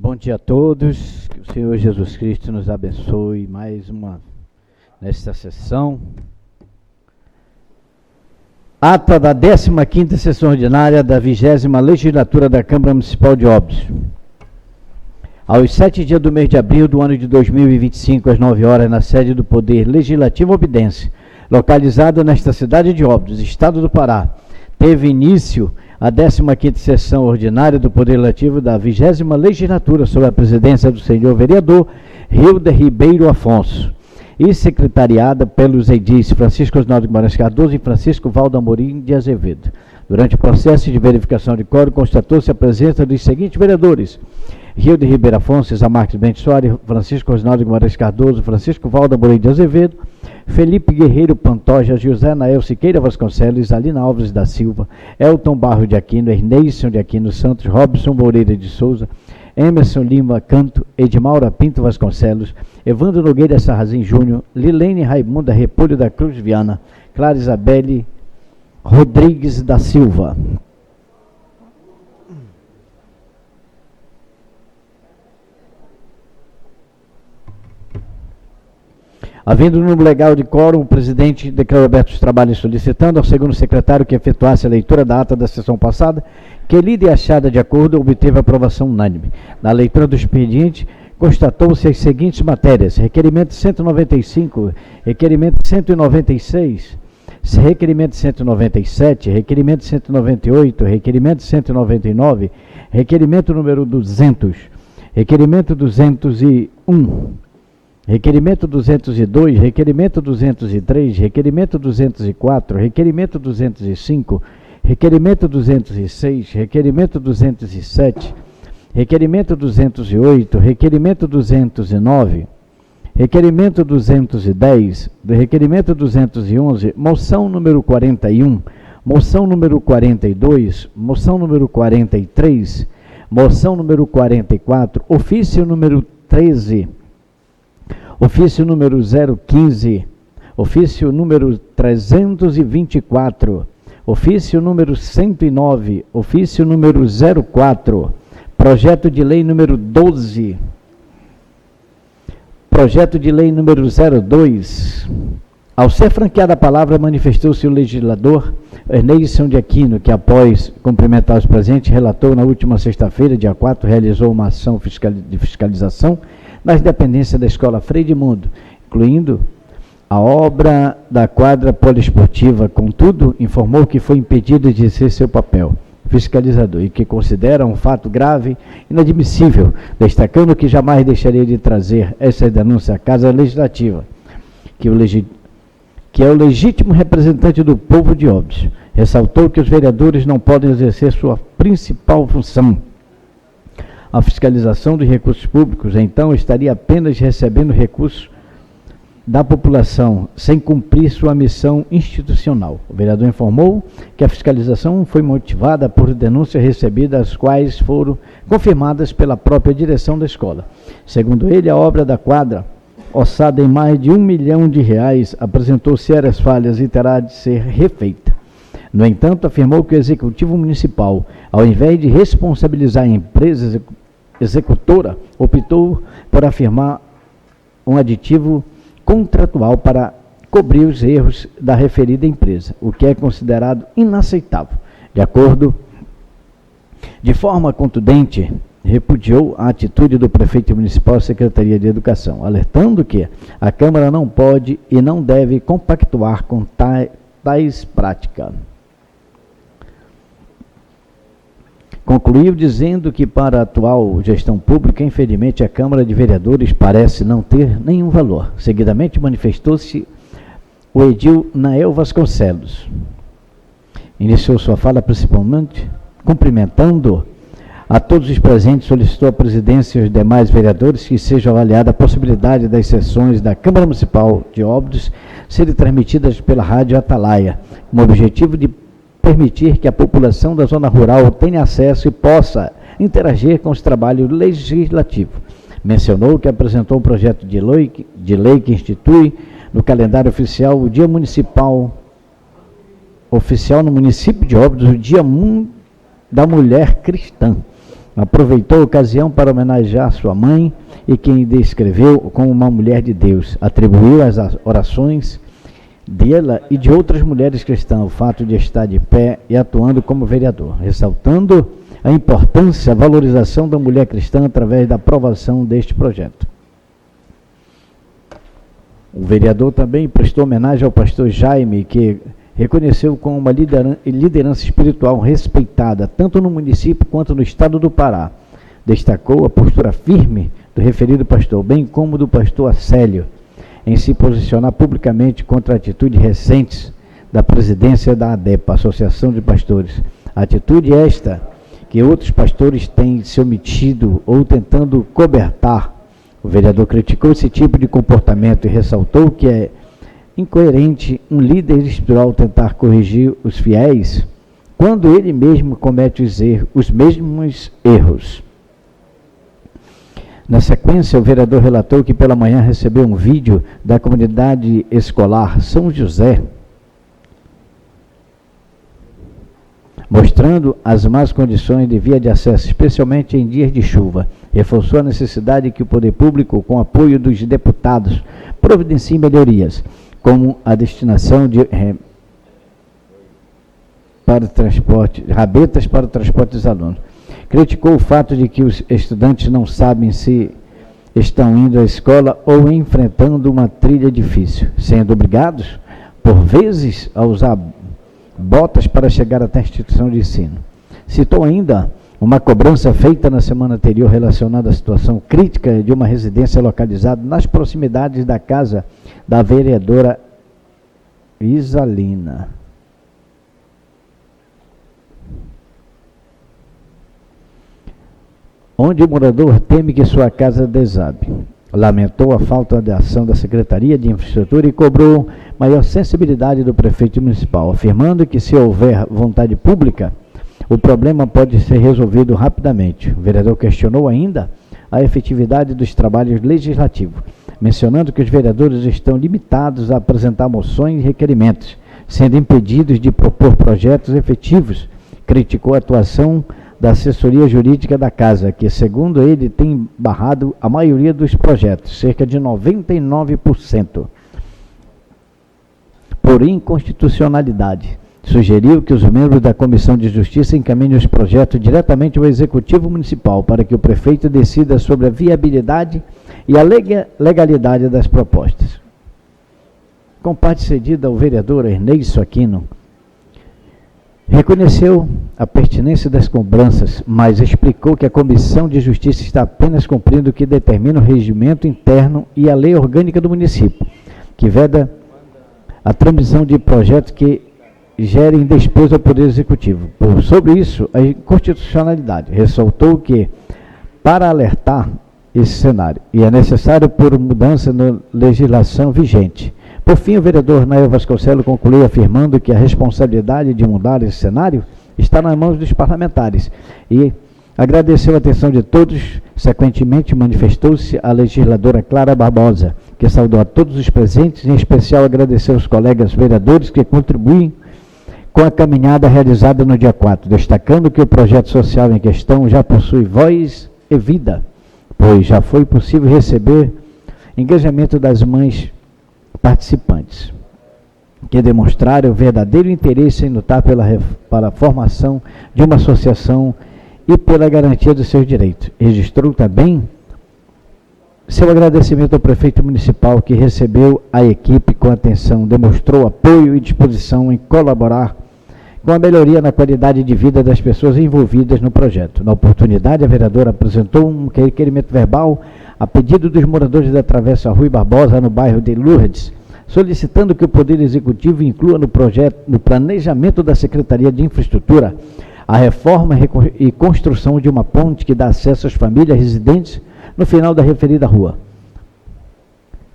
Bom dia a todos, que o Senhor Jesus Cristo nos abençoe mais uma nesta sessão. Ata da 15ª sessão ordinária da 20ª legislatura da Câmara Municipal de Óbidos. Aos 7 dias do mês de abril do ano de 2025, às 9 horas, na sede do Poder Legislativo Obidense, localizada nesta cidade de Óbidos, estado do Pará, teve início a 15ª sessão ordinária do Poder Legislativo da 20ª legislatura, sob a presidência do senhor vereador Hilder Ribeiro Afonso, e secretariada pelos edis Francisco Osnaldo Guimarães Cardoso e Francisco Valdo Amorim de Azevedo. Durante o processo de verificação de quórum, constatou-se a presença dos seguintes vereadores: Hilder Ribeiro Afonso, Isamarques Bento Soares, Francisco Osnaldo Guimarães Cardoso, Francisco Valdo Amorim de Azevedo, Felipe Guerreiro Pantoja, José Nael Siqueira Vasconcelos, Alina Alves da Silva, Elton Barro de Aquino, Erneison de Aquino Santos, Robson Moreira de Souza, Emerson Lima Canto, Edmaura Pinto Vasconcelos, Evandro Nogueira Sarrazin Júnior, Lilene Raimunda Repolho da Cruz Viana, Clara Isabelle Rodrigues da Silva. Havendo número legal de quórum, o presidente declarou abertos os trabalhos, solicitando ao segundo secretário que efetuasse a leitura da ata da sessão passada, que lida e achada de acordo obteve aprovação unânime. Na leitura do expediente, constatou-se as seguintes matérias: requerimento 195, requerimento 196, requerimento 197, requerimento 198, requerimento 199, requerimento número 200, requerimento 201, requerimento 202, requerimento 203, requerimento 204, requerimento 205, requerimento 206, requerimento 207, requerimento 208, requerimento 209, requerimento 210, requerimento 211, moção número 41, moção número 42, moção número 43, moção número 44, ofício número 13, ofício número 015, ofício número 324, ofício número 109, ofício número 04, projeto de lei número 12, projeto de lei número 02. Ao ser franqueada a palavra, manifestou-se o legislador Erneison de Aquino, que, após cumprimentar os presentes, relatou na última sexta-feira, dia 4, realizou uma ação de fiscalização nas dependências da Escola Frei de Mundo, incluindo a obra da quadra poliesportiva. Contudo, informou que foi impedido de exercer seu papel fiscalizador e que considera um fato grave e inadmissível, destacando que jamais deixaria de trazer essa denúncia à Casa Legislativa, que é o legítimo representante do povo de Óbidos. Ressaltou que os vereadores não podem exercer sua principal função, a fiscalização dos recursos públicos, então estaria apenas recebendo recursos da população, sem cumprir sua missão institucional. O vereador informou que a fiscalização foi motivada por denúncias recebidas, as quais foram confirmadas pela própria direção da escola. Segundo ele, a obra da quadra, orçada em mais de R$1 milhão, apresentou sérias falhas e terá de ser refeita. No entanto, afirmou que o Executivo Municipal, ao invés de responsabilizar a empresa executora, optou por afirmar um aditivo contratual para cobrir os erros da referida empresa, o que é considerado inaceitável. De forma contundente, repudiou a atitude do prefeito municipal e Secretaria de Educação, alertando que a Câmara não pode e não deve compactuar com tais práticas. Concluiu dizendo que para a atual gestão pública, infelizmente, a Câmara de Vereadores parece não ter nenhum valor. Seguidamente manifestou-se o edil Nael Vasconcelos. Iniciou sua fala principalmente cumprimentando a todos os presentes, solicitou à presidência e aos demais vereadores que seja avaliada a possibilidade das sessões da Câmara Municipal de Óbidos serem transmitidas pela Rádio Atalaia, com o objetivo de permitir que a população da zona rural tenha acesso e possa interagir com os trabalhos legislativos. Mencionou que apresentou um projeto de lei que institui no calendário oficial o Dia Municipal no município de Óbidos, o Dia da Mulher Cristã, aproveitou a ocasião para homenagear sua mãe e quem descreveu como uma mulher de Deus. Atribuiu às orações dela e de outras mulheres cristãs o fato de estar de pé e atuando como vereador, ressaltando a importância, a valorização da mulher cristã através da aprovação deste projeto. O vereador também prestou homenagem ao pastor Jaime, que reconheceu como uma liderança espiritual respeitada, tanto no município quanto no estado do Pará. Destacou a postura firme do referido pastor, bem como do pastor Acélio, em se posicionar publicamente contra atitudes recentes da presidência da ADEPA, Associação de Pastores. A atitude esta que outros pastores têm se omitido ou tentando cobertar. O vereador criticou esse tipo de comportamento e ressaltou que é incoerente um líder espiritual tentar corrigir os fiéis quando ele mesmo comete os mesmos erros. Na sequência, o vereador relatou que pela manhã recebeu um vídeo da comunidade escolar São José, mostrando as más condições de via de acesso, especialmente em dias de chuva. Reforçou a necessidade que o poder público, com apoio dos deputados, providencie melhorias, como a destinação de rabetas para o transporte dos alunos. Criticou o fato de que os estudantes não sabem se estão indo à escola ou enfrentando uma trilha difícil, sendo obrigados, por vezes, a usar botas para chegar até a instituição de ensino. Citou ainda uma cobrança feita na semana anterior relacionada à situação crítica de uma residência localizada nas proximidades da casa da vereadora Isalina. Onde o morador teme que sua casa desabe. Lamentou a falta de ação da Secretaria de Infraestrutura e cobrou maior sensibilidade do prefeito municipal, afirmando que se houver vontade pública, o problema pode ser resolvido rapidamente. O vereador questionou ainda a efetividade dos trabalhos legislativos, mencionando que os vereadores estão limitados a apresentar moções e requerimentos, sendo impedidos de propor projetos efetivos. Criticou a atuação da assessoria jurídica da casa, que, segundo ele, tem barrado a maioria dos projetos, cerca de 99%, por inconstitucionalidade. Sugeriu que os membros da Comissão de Justiça encaminhem os projetos diretamente ao Executivo Municipal, para que o prefeito decida sobre a viabilidade e a legalidade das propostas. Com parte cedida ao vereador Ernesto Aquino, reconheceu a pertinência das cobranças, mas explicou que a Comissão de Justiça está apenas cumprindo o que determina o regimento interno e a lei orgânica do município, que veda a transmissão de projetos que gerem despesa ao Poder Executivo. Sobre isso, a inconstitucionalidade. Ressaltou que, para alertar esse cenário, e é necessário por mudança na legislação vigente. Por fim, o vereorNael Vasconcelos concluiu afirmando que a responsabilidade de mudar esse cenário está nas mãos dos parlamentares e agradeceu a atenção de todos. Sequentemente, manifestou-se a legisladora Clara Barbosa, que saudou a todos os presentes, em especial agradeceu aos colegas vereadores que contribuem com a caminhada realizada no dia 4, destacando que o projeto social em questão já possui voz e vida, pois já foi possível receber engajamento das mães participantes, que demonstraram verdadeiro interesse em lutar para a formação de uma associação e pela garantia dos seus direitos. Registrou também seu agradecimento ao prefeito municipal, que recebeu a equipe com atenção, demonstrou apoio e disposição em colaborar com a melhoria na qualidade de vida das pessoas envolvidas no projeto. Na oportunidade, a vereadora apresentou um requerimento verbal a pedido dos moradores da Travessa Rui Barbosa, no bairro de Lourdes, solicitando que o Poder Executivo inclua no planejamento da Secretaria de Infraestrutura a reforma e construção de uma ponte que dá acesso às famílias residentes no final da referida rua,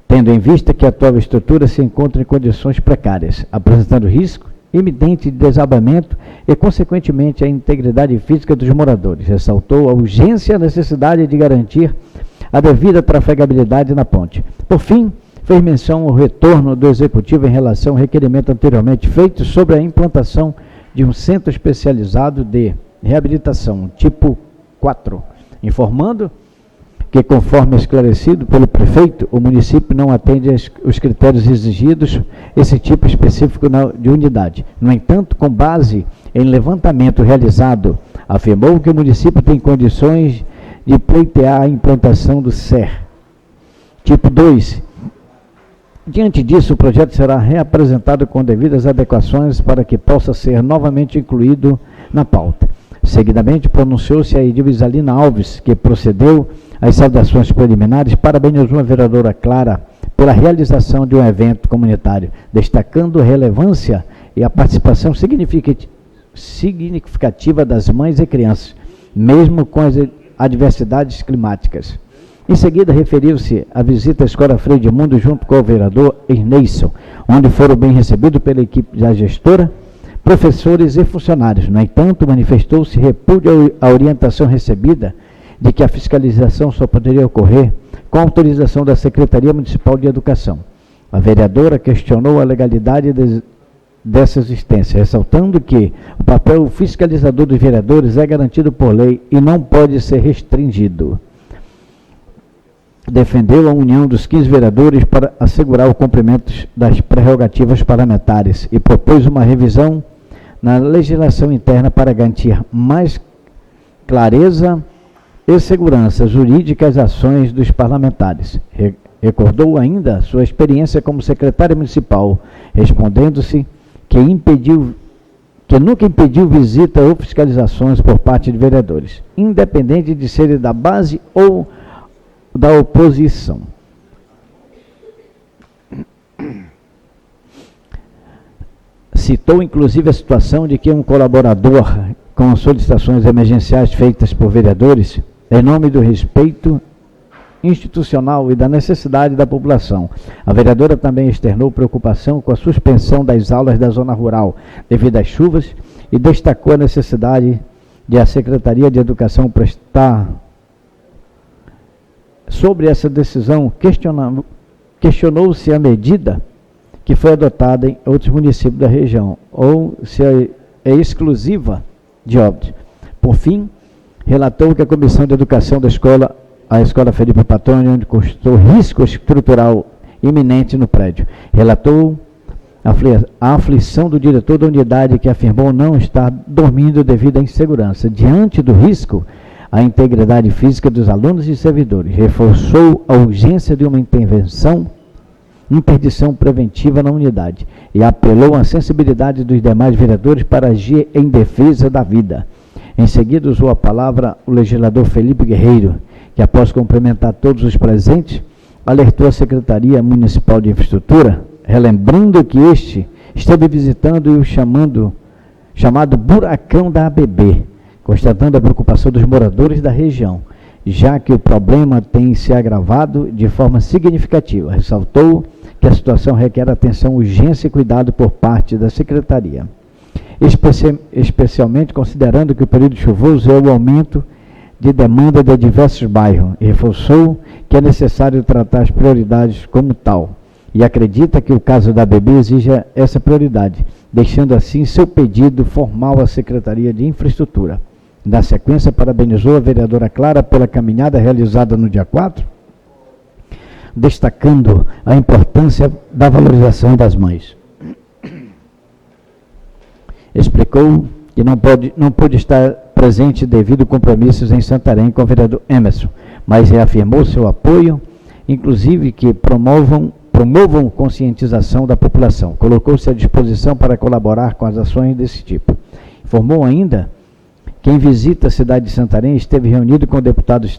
tendo em vista que a atual estrutura se encontra em condições precárias, apresentando risco iminente de desabamento e, consequentemente, a integridade física dos moradores. Ressaltou a urgência e a necessidade de garantir a devida trafegabilidade na ponte. Por fim, fez menção ao retorno do Executivo em relação ao requerimento anteriormente feito sobre a implantação de um centro especializado de reabilitação, tipo 4, informando que, conforme esclarecido pelo prefeito, o município não atende os critérios exigidos esse tipo específico de unidade. No entanto, com base em levantamento realizado, afirmou que o município tem condições de pleitear a implantação do SER. Tipo 2. Diante disso, o projeto será reapresentado com devidas adequações para que possa ser novamente incluído na pauta. Seguidamente, pronunciou-se a Edil Isalina Alves, que procedeu às saudações preliminares, parabenizou a vereadora Clara pela realização de um evento comunitário, destacando a relevância e a participação significativa das mães e crianças, mesmo com as adversidades climáticas. Em seguida, referiu-se à visita à Escola Frei Edmundo junto com o vereador Erneison, onde foram bem recebidos pela equipe da gestora, professores e funcionários. No entanto, manifestou-se repúdio à orientação recebida de que a fiscalização só poderia ocorrer com autorização da Secretaria Municipal de Educação. A vereadora questionou a legalidade dessa existência, ressaltando que o papel fiscalizador dos vereadores é garantido por lei e não pode ser restringido. Defendeu a união dos 15 vereadores para assegurar o cumprimento das prerrogativas parlamentares e propôs uma revisão na legislação interna para garantir mais clareza e segurança jurídica às ações dos parlamentares. Recordou ainda sua experiência como secretária municipal, respondendo-se que nunca impediu visita ou fiscalizações por parte de vereadores, independente de serem da base ou da oposição. Citou inclusive a situação de que um colaborador com solicitações emergenciais feitas por vereadores, em nome do respeito institucional e da necessidade da população. A vereadora também externou preocupação com a suspensão das aulas da zona rural devido às chuvas e destacou a necessidade de a Secretaria de Educação prestar. Sobre essa decisão, questionou-se a medida que foi adotada em outros municípios da região, ou se é exclusiva de Óbidos. Por fim, relatou que a Comissão de Educação da Escola, a Escola Felipe Patroni, onde constou risco estrutural iminente no prédio. Relatou a aflição do diretor da unidade, que afirmou não estar dormindo devido à insegurança. Diante do risco, a integridade física dos alunos e servidores, reforçou a urgência de uma interdição preventiva na unidade e apelou à sensibilidade dos demais vereadores para agir em defesa da vida. Em seguida, usou a palavra o legislador Felipe Guerreiro, que, após cumprimentar todos os presentes, alertou a Secretaria Municipal de Infraestrutura, relembrando que este esteve visitando o chamado buracão da ABB, constatando a preocupação dos moradores da região, já que o problema tem se agravado de forma significativa. Ressaltou que a situação requer atenção, urgência e cuidado por parte da Secretaria, especialmente considerando que o período chuvoso é o aumento de demanda de diversos bairros, e reforçou que é necessário tratar as prioridades como tal, e acredita que o caso da ABB exija essa prioridade, deixando assim seu pedido formal à Secretaria de Infraestrutura. Na sequência, parabenizou a vereadora Clara pela caminhada realizada no dia 4, destacando a importância da valorização das mães. Explicou que não pôde estar presente devido a compromissos em Santarém com o vereador Emerson, mas reafirmou seu apoio, inclusive que promovam conscientização da população. Colocou-se à disposição para colaborar com as ações desse tipo. Informou ainda que, em visita à cidade de Santarém, esteve reunido com o deputado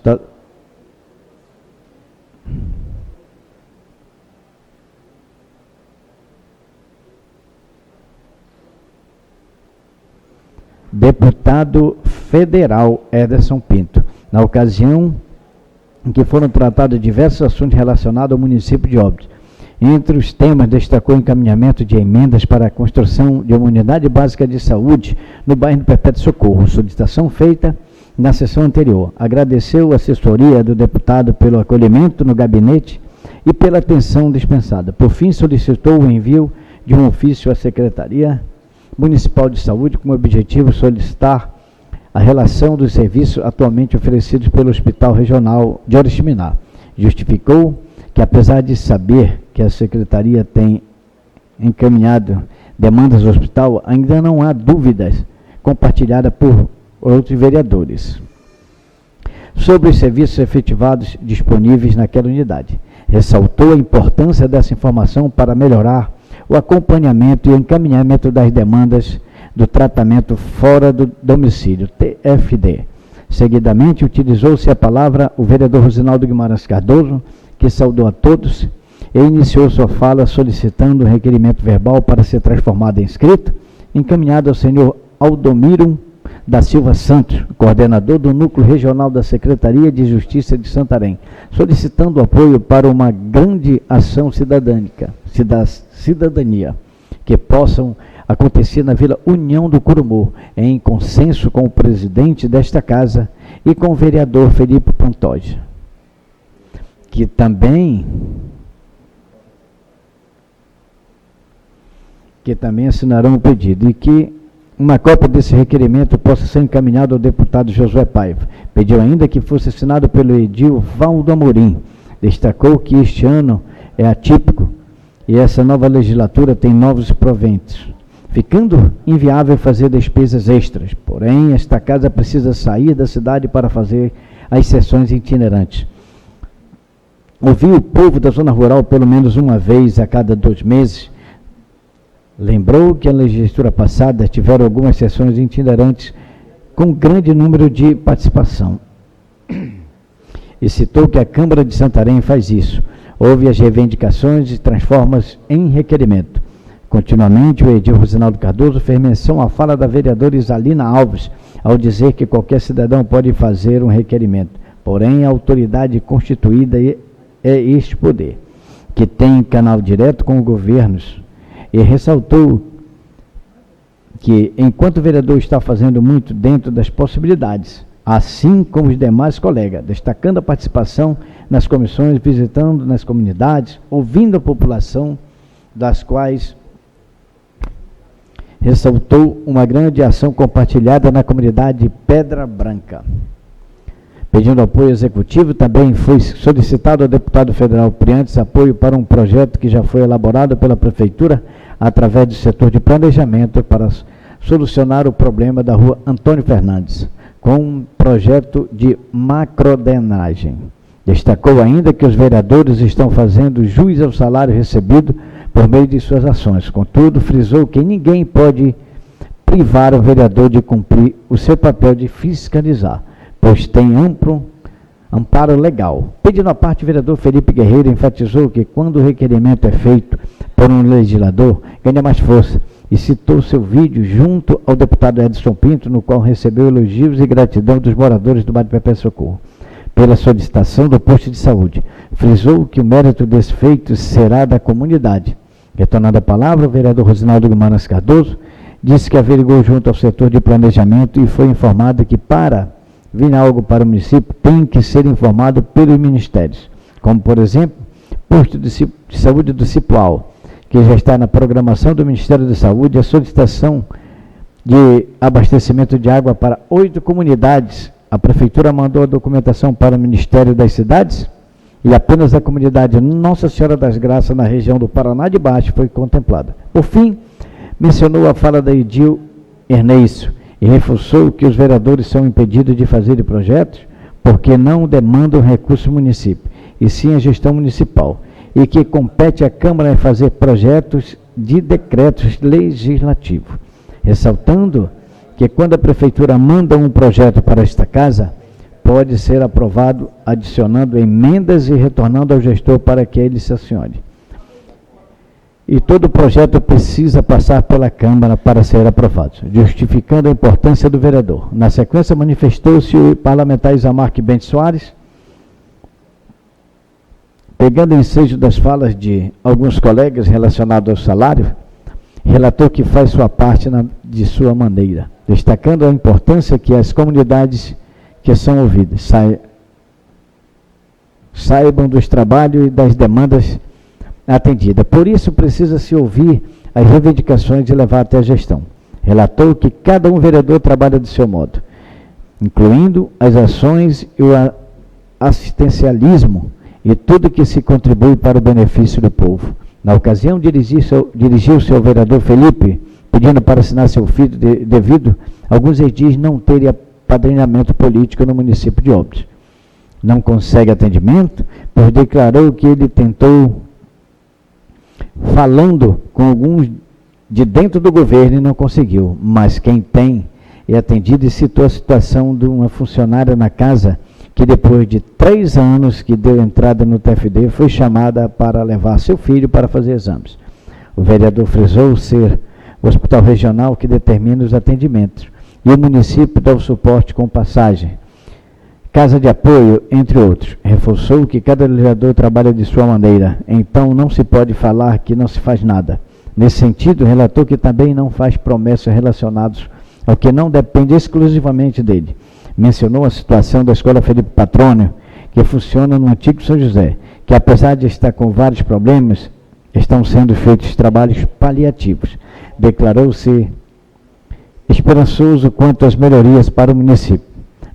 federal Ederson Pinto, na ocasião em que foram tratados diversos assuntos relacionados ao município de Óbidos. Entre os temas, destacou o encaminhamento de emendas para a construção de uma unidade básica de saúde no bairro do Perpétuo Socorro, solicitação feita na sessão anterior. Agradeceu a assessoria do deputado pelo acolhimento no gabinete e pela atenção dispensada. Por fim, solicitou o envio de um ofício à Secretaria Municipal de Saúde com o objetivo de solicitar a relação dos serviços atualmente oferecidos pelo Hospital Regional de Oriximiná. Justificou que, apesar de saber que a Secretaria tem encaminhado demandas do hospital, ainda não há dúvidas compartilhadas por outros vereadores sobre os serviços efetivados disponíveis naquela unidade. Ressaltou a importância dessa informação para melhorar o acompanhamento e encaminhamento das demandas do tratamento fora do domicílio, TFD. Seguidamente, utilizou-se a palavra o vereador Rosinaldo Guimarães Cardoso, que saudou a todos e iniciou sua fala solicitando um requerimento verbal para ser transformado em escrito, encaminhado ao senhor Aldomiro da Silva Santos, coordenador do Núcleo Regional da Secretaria de Justiça de Santarém, solicitando apoio para uma grande ação cidadania que possam acontecer na Vila União do Curumô, em consenso com o presidente desta casa e com o vereador Felipe Pantoja, que também assinarão o pedido, e que uma cópia desse requerimento possa ser encaminhado ao deputado Josué Paiva. Pediu ainda que fosse assinado pelo edil Valdo Amorim. Destacou que este ano é atípico e essa nova legislatura tem novos proventos, ficando inviável fazer despesas extras. Porém, esta casa precisa sair da cidade para fazer as sessões itinerantes. Ouvir o povo da zona rural pelo menos uma vez a cada 2 meses. Lembrou que a legislatura passada tiveram algumas sessões itinerantes com grande número de participação. E citou que a Câmara de Santarém faz isso. Ouve as reivindicações e transforma-as em requerimento. Continuamente, o edil Rosinaldo Cardoso fez menção à fala da vereadora Isalina Alves, ao dizer que qualquer cidadão pode fazer um requerimento. Porém, a autoridade constituída é este poder, que tem canal direto com os governos. E ressaltou que, enquanto o vereador está fazendo muito dentro das possibilidades, assim como os demais colegas, destacando a participação nas comissões, visitando nas comunidades, ouvindo a população, das quais ressaltou uma grande ação compartilhada na comunidade de Pedra Branca. Pedindo apoio executivo, também foi solicitado ao deputado federal Priantes apoio para um projeto que já foi elaborado pela Prefeitura através do setor de planejamento para solucionar o problema da rua Antônio Fernandes, com um projeto de macrodenagem. Destacou ainda que os vereadores estão fazendo jus ao salário recebido por meio de suas ações. Contudo, frisou que ninguém pode privar o vereador de cumprir o seu papel de fiscalizar, pois tem amparo legal. Pedindo a parte, o vereador Felipe Guerreiro enfatizou que quando o requerimento é feito por um legislador, ganha mais força, e citou seu vídeo junto ao deputado Edson Pinto, no qual recebeu elogios e gratidão dos moradores do bairro Pepe Socorro pela solicitação do posto de saúde. Frisou que o mérito desse feito será da comunidade. Retornando a palavra, o vereador Rosinaldo Guimarães Cardoso disse que averigou junto ao setor de planejamento e foi informado que para vir algo para o município tem que ser informado pelos ministérios, como, por exemplo, posto de saúde do Cipual, que já está na programação do Ministério da Saúde, a solicitação de abastecimento de água para 8 comunidades. A Prefeitura mandou a documentação para o Ministério das Cidades e apenas a comunidade Nossa Senhora das Graças, na região do Paraná de Baixo, foi contemplada. Por fim, mencionou a fala da edil Ernesto e reforçou que os vereadores são impedidos de fazer projetos porque não demandam recurso do município, e sim a gestão municipal, e que compete à Câmara fazer projetos de decretos legislativos, ressaltando que quando a Prefeitura manda um projeto para esta casa, pode ser aprovado adicionando emendas e retornando ao gestor para que ele sancione. E todo projeto precisa passar pela Câmara para ser aprovado, justificando a importância do vereador. Na sequência, manifestou-se o parlamentar Isamar Bento Soares, pegando ensejo das falas de alguns colegas relacionados ao salário, relatou que faz sua parte de sua maneira, destacando a importância que as comunidades que são ouvidas saibam dos trabalhos e das demandas atendidas. Por isso, precisa-se ouvir as reivindicações e levar até a gestão. Relatou que cada um vereador trabalha do seu modo, incluindo as ações e o assistencialismo e tudo que se contribui para o benefício do povo. Na ocasião, dirigiu-se ao vereador Felipe, pedindo para assinar seu filho devido a alguns edis não terem apadrinhamento político no município de Óbidos. Não consegue atendimento, pois declarou que ele tentou falando com alguns de dentro do governo e não conseguiu, mas quem tem é atendido, e citou a situação de uma funcionária na casa que depois de 3 anos que deu entrada no TFD, foi chamada para levar seu filho para fazer exames. O vereador frisou ser o hospital regional que determina os atendimentos e o município dá o suporte com passagem, casa de apoio, entre outros. Reforçou que cada legislador trabalha de sua maneira, então não se pode falar que não se faz nada. Nesse sentido, relatou que também não faz promessas relacionadas ao que não depende exclusivamente dele. Mencionou a situação da Escola Felipe Patrônio, que funciona no antigo São José, que apesar de estar com vários problemas, estão sendo feitos trabalhos paliativos. Declarou-se esperançoso quanto às melhorias para o município,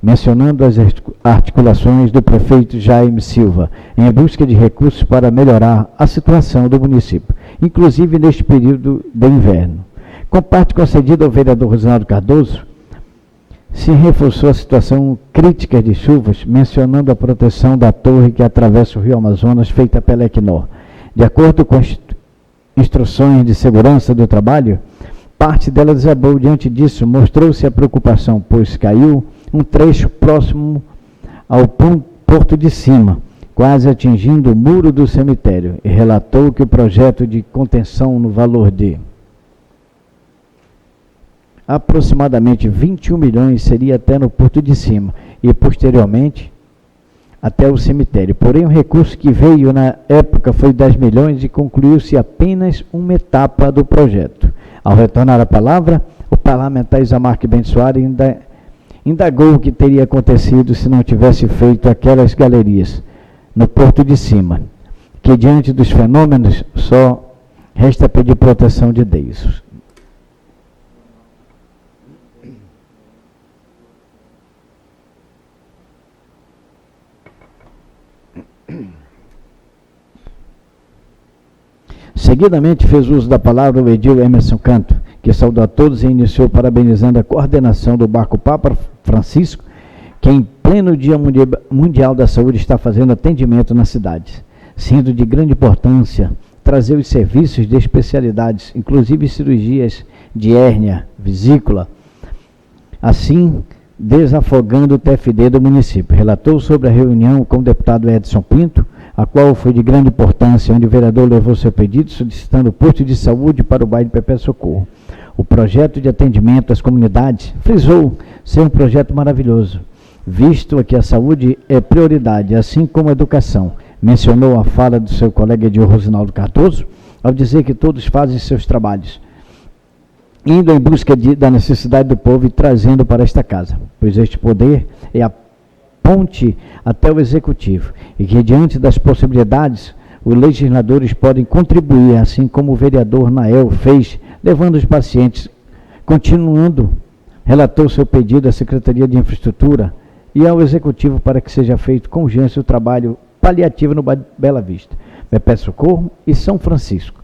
mencionando as articulações do prefeito Jaime Silva, em busca de recursos para melhorar a situação do município, inclusive neste período de inverno. Com parte concedida ao vereador Rosinaldo Cardoso, se reforçou a situação crítica de chuvas, mencionando a proteção da torre que atravessa o rio Amazonas, feita pela Equinor. De acordo com as instruções de segurança do trabalho, parte dela desabou. Diante disso, mostrou-se a preocupação, pois caiu um trecho próximo ao Porto de Cima, quase atingindo o muro do cemitério, e relatou que o projeto de contenção no valor de aproximadamente 21 milhões seria até no Porto de Cima e posteriormente até o cemitério. Porém, o recurso que veio na época foi 10 milhões e concluiu-se apenas uma etapa do projeto. Ao retornar a palavra, o parlamentar Isamarque Bento Soares indagou o que teria acontecido se não tivesse feito aquelas galerias no Porto de Cima, que diante dos fenômenos só resta pedir proteção de Deus. Seguidamente fez uso da palavra o edil Emerson Canto, que saudou a todos e iniciou parabenizando a coordenação do Barco Papa Francisco, que em pleno Dia Mundial da Saúde está fazendo atendimento na cidade, sendo de grande importância trazer os serviços de especialidades, inclusive cirurgias de hérnia, vesícula, assim desafogando o TFD do município. Relatou sobre a reunião com o deputado Edson Pinto, a qual foi de grande importância, onde o vereador levou seu pedido solicitando o posto de saúde para o bairro de Pepe Socorro. O projeto de atendimento às comunidades frisou ser um projeto maravilhoso, visto que a saúde é prioridade, assim como a educação. Mencionou a fala do seu colega Edil Rosinaldo Cardoso, ao dizer que todos fazem seus trabalhos, indo em busca da necessidade do povo e trazendo para esta casa, pois este poder é a ponte até o executivo, e que diante das possibilidades, os legisladores podem contribuir, assim como o vereador Nael fez, levando os pacientes. Continuando, relatou seu pedido à Secretaria de Infraestrutura e ao Executivo para que seja feito com urgência o trabalho paliativo no bairro Bela Vista, Pepe Socorro e São Francisco,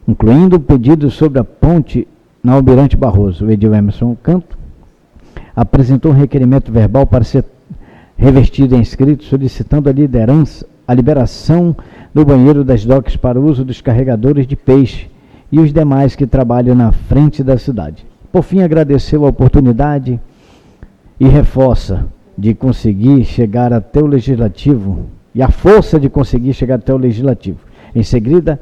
incluindo o pedido sobre a ponte na Almirante Barroso. O edil Emerson Canto apresentou um requerimento verbal para ser revestido em escrito, solicitando a liberação do banheiro das docas para o uso dos carregadores de peixe e os demais que trabalham na frente da cidade. Por fim, agradeceu a oportunidade e reforça de conseguir chegar até o Legislativo e a força de conseguir chegar até o Legislativo. Em seguida,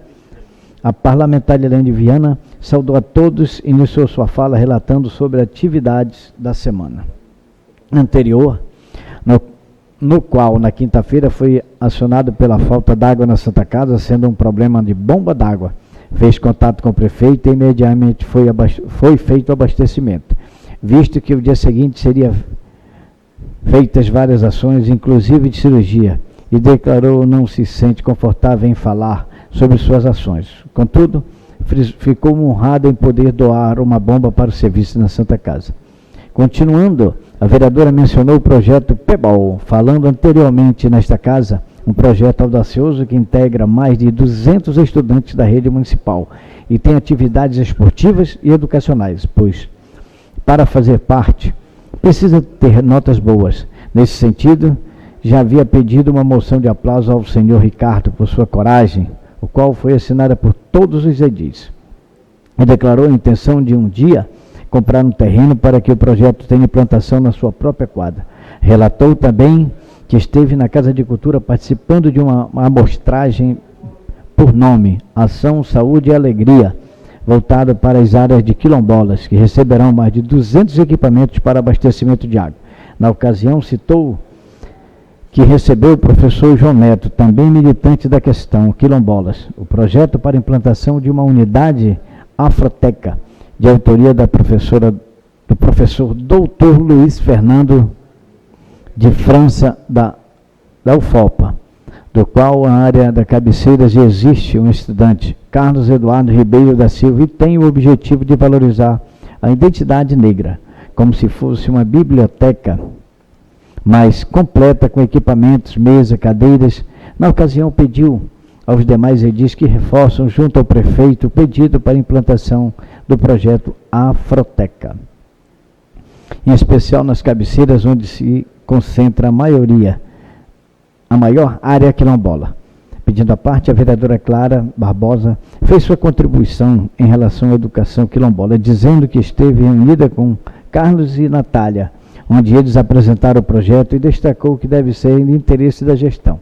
a parlamentar Helene Viana saudou a todos e iniciou sua fala relatando sobre atividades da semana anterior, no qual, na quinta-feira, foi acionado pela falta d'água na Santa Casa, sendo um problema de bomba d'água. Fez contato com o prefeito e imediatamente foi feito o abastecimento, visto que o dia seguinte seria feitas várias ações, inclusive de cirurgia, e declarou não se sente confortável em falar sobre suas ações. Contudo, ficou honrado em poder doar uma bomba para o serviço na Santa Casa. Continuando A vereadora mencionou o projeto PEBOL, falando anteriormente nesta casa, um projeto audacioso que integra mais de 200 estudantes da rede municipal e tem atividades esportivas e educacionais, pois, para fazer parte, precisa ter notas boas. Nesse sentido, já havia pedido uma moção de aplauso ao senhor Ricardo por sua coragem, o qual foi assinada por todos os edis. E declarou a intenção de um dia comprar um terreno para que o projeto tenha implantação na sua própria quadra. Relatou também que esteve na Casa de Cultura participando de uma amostragem por nome Ação, Saúde e Alegria, voltada para as áreas de quilombolas, que receberão mais de 200 equipamentos para abastecimento de água. Na ocasião, citou que recebeu o professor João Neto, também militante da questão quilombolas, o projeto para implantação de uma unidade afroteca, de autoria do professor Dr. Luiz Fernando de França, da UFOPA, do qual a área da cabeceira já existe um estudante, Carlos Eduardo Ribeiro da Silva, e tem o objetivo de valorizar a identidade negra, como se fosse uma biblioteca mais completa, com equipamentos, mesa, cadeiras. Na ocasião, pediu aos demais edis que reforçam, junto ao prefeito, o pedido para implantação do projeto Afroteca, em especial nas cabeceiras onde se concentra a maior área quilombola. Pedindo à parte, a vereadora Clara Barbosa fez sua contribuição em relação à educação quilombola, dizendo que esteve reunida com Carlos e Natália, onde eles apresentaram o projeto, e destacou que deve ser de interesse da gestão,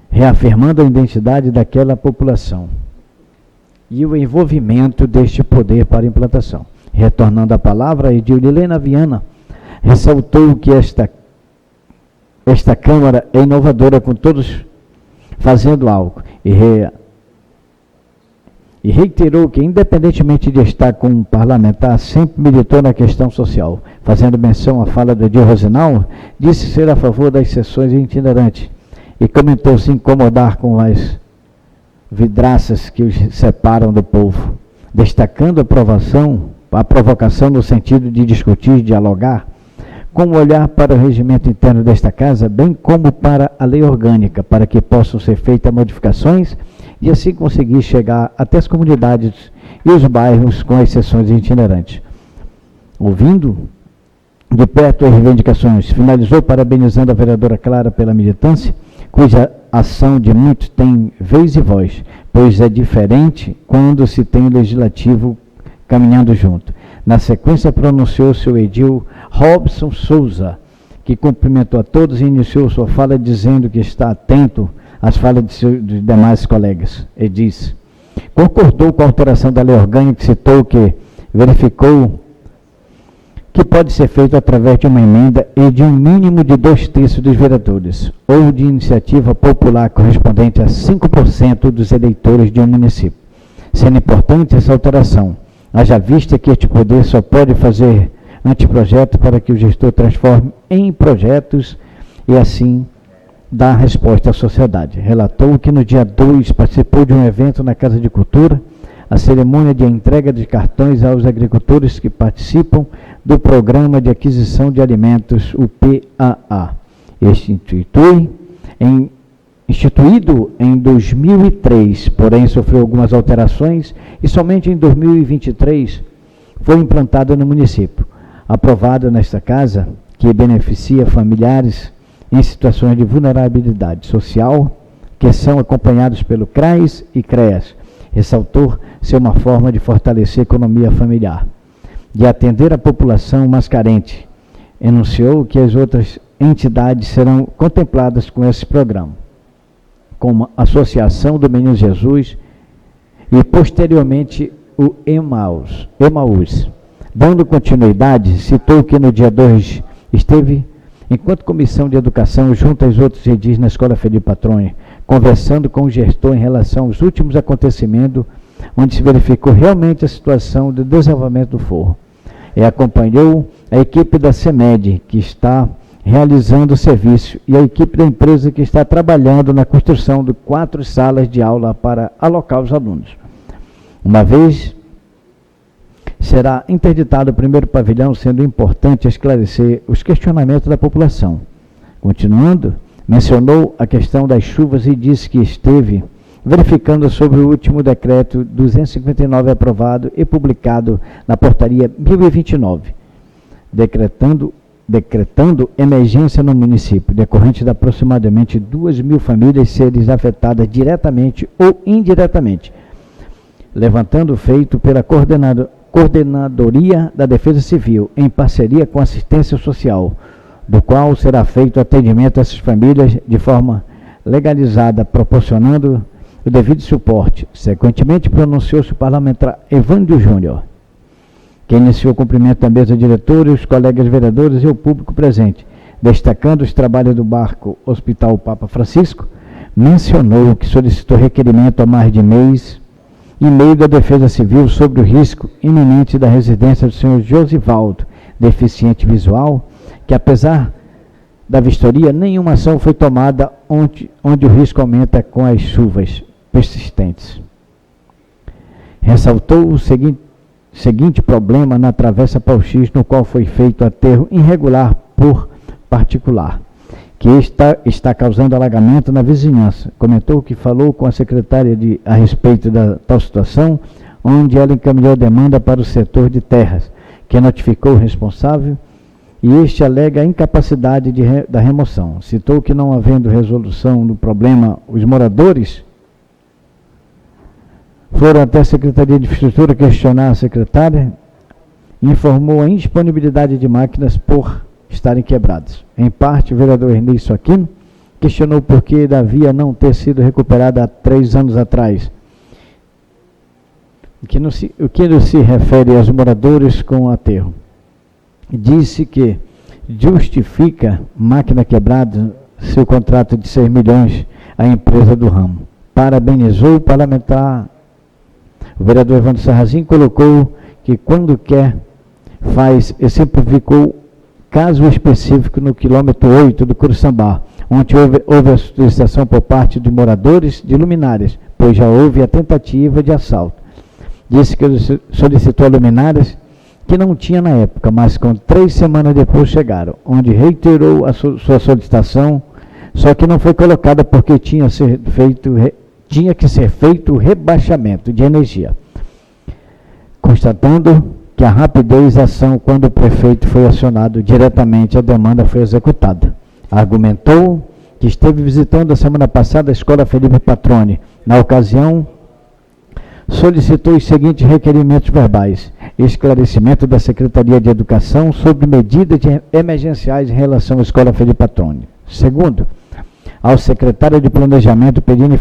reafirmando a identidade daquela população e o envolvimento deste poder para a implantação. Retornando a palavra, Edililena Viana ressaltou que esta Câmara é inovadora, com todos fazendo algo, e reiterou que, independentemente de estar com um parlamentar, sempre militou na questão social. Fazendo menção à fala do Edil Rosinal, disse ser a favor das sessões itinerantes e comentou se incomodar com as vidraças que os separam do povo, destacando a provocação no sentido de discutir, dialogar, com o olhar para o regimento interno desta casa, bem como para a lei orgânica, para que possam ser feitas modificações e assim conseguir chegar até as comunidades e os bairros com as sessões itinerantes. Ouvindo de perto as reivindicações, finalizou parabenizando a vereadora Clara pela militância, cuja ação de muitos tem vez e voz, pois é diferente quando se tem o legislativo caminhando junto. Na sequência, pronunciou-se o edil Robson Souza, que cumprimentou a todos e iniciou sua fala dizendo que está atento às falas dos demais colegas. E disse: concordou com a alteração da lei orgânica, citou que verificou que pode ser feito através de uma emenda e de um mínimo de 2/3 dos vereadores, ou de iniciativa popular correspondente a 5% dos eleitores de um município. Sendo importante essa alteração, haja vista que este poder só pode fazer anteprojeto para que o gestor transforme em projetos e assim dar resposta à sociedade. Relatou que no dia 2 participou de um evento na Casa de Cultura, a cerimônia de entrega de cartões aos agricultores que participam do Programa de Aquisição de Alimentos, o PAA. Este instituído em 2003, porém sofreu algumas alterações e somente em 2023 foi implantado no município. Aprovado nesta casa, que beneficia familiares em situações de vulnerabilidade social, que são acompanhados pelo CRAS e CREAS. Ressaltou ser uma forma de fortalecer a economia familiar, de atender a população mais carente. Enunciou que as outras entidades serão contempladas com esse programa, como a Associação do Menino Jesus e, posteriormente, o Emaús. Dando continuidade, citou que no dia 2 esteve, enquanto comissão de educação, junto aos outros edis na Escola Felipe Patronha, conversando com o gestor em relação aos últimos acontecimentos, onde se verificou realmente a situação de desenvolvimento do forro. E acompanhou a equipe da CEMED, que está realizando o serviço, e a equipe da empresa que está trabalhando na construção de 4 salas de aula para alocar os alunos. Uma vez será interditado o primeiro pavilhão, sendo importante esclarecer os questionamentos da população. Continuando, mencionou a questão das chuvas e disse que esteve verificando sobre o último decreto 259 aprovado e publicado na portaria 1029, decretando emergência no município, decorrente de aproximadamente 2.000 famílias serem afetadas diretamente ou indiretamente, levantando o feito pela Coordenadoria da Defesa Civil, em parceria com a Assistência Social, do qual será feito atendimento a essas famílias de forma legalizada, proporcionando o devido suporte. Sequentemente, pronunciou-se o parlamentar Evândio Júnior, que iniciou o cumprimento da mesa diretora e os colegas vereadores e o público presente, destacando os trabalhos do barco Hospital Papa Francisco. Mencionou que solicitou requerimento há mais de mês e meio da Defesa Civil sobre o risco iminente da residência do senhor Josivaldo, deficiente visual, que apesar da vistoria, nenhuma ação foi tomada onde o risco aumenta com as chuvas persistentes. Ressaltou o seguinte problema na Travessa Pau X, no qual foi feito aterro irregular por particular, que está causando alagamento na vizinhança. Comentou que falou com a secretária a respeito da tal situação, onde ela encaminhou a demanda para o setor de terras, que notificou o responsável, e este alega a incapacidade da remoção. Citou que, não havendo resolução do problema, os moradores foram até a Secretaria de Infraestrutura questionar a secretária e informou a indisponibilidade de máquinas por estarem quebradas. Em parte, o vereador Ernesto Aquino questionou por que da via não ter sido recuperada há 3 anos atrás. O que não se refere aos moradores com o aterro. Disse que justifica máquina quebrada seu contrato de 6 milhões à empresa do ramo. Parabenizou o parlamentar. O vereador Evandro Sarrazin colocou que quando quer, faz, e simplificou caso específico no quilômetro 8 do Curuçambá, onde houve a solicitação por parte de moradores de luminárias, pois já houve a tentativa de assalto. Disse que solicitou luminárias que não tinha na época, mas com 3 semanas depois chegaram, onde reiterou a sua solicitação, só que não foi colocada porque tinha que ser feito o rebaixamento de energia. Constatando que a rapidez da ação, quando o prefeito foi acionado diretamente, a demanda foi executada. Argumentou que esteve visitando a semana passada a Escola Felipe Patroni. Na ocasião, solicitou os seguintes requerimentos verbais: esclarecimento da Secretaria de Educação sobre medidas emergenciais em relação à Escola Felipe Patroni. Segundo, ao secretário de Planejamento pedindo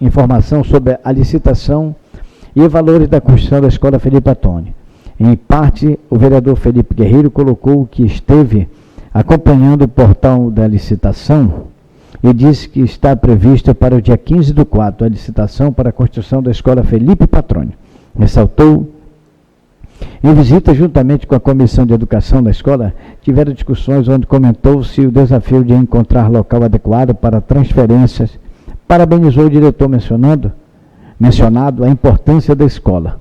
informação sobre a licitação e valores da construção da Escola Felipe Patroni. Em parte, o vereador Felipe Guerreiro colocou que esteve acompanhando o portal da licitação e disse que está prevista para o dia 15/4 a licitação para a construção da Escola Felipe Patroni. Ressaltou, em visita juntamente com a Comissão de Educação da escola, tiveram discussões onde comentou-se o desafio de encontrar local adequado para transferências. Parabenizou o diretor mencionado a importância da escola,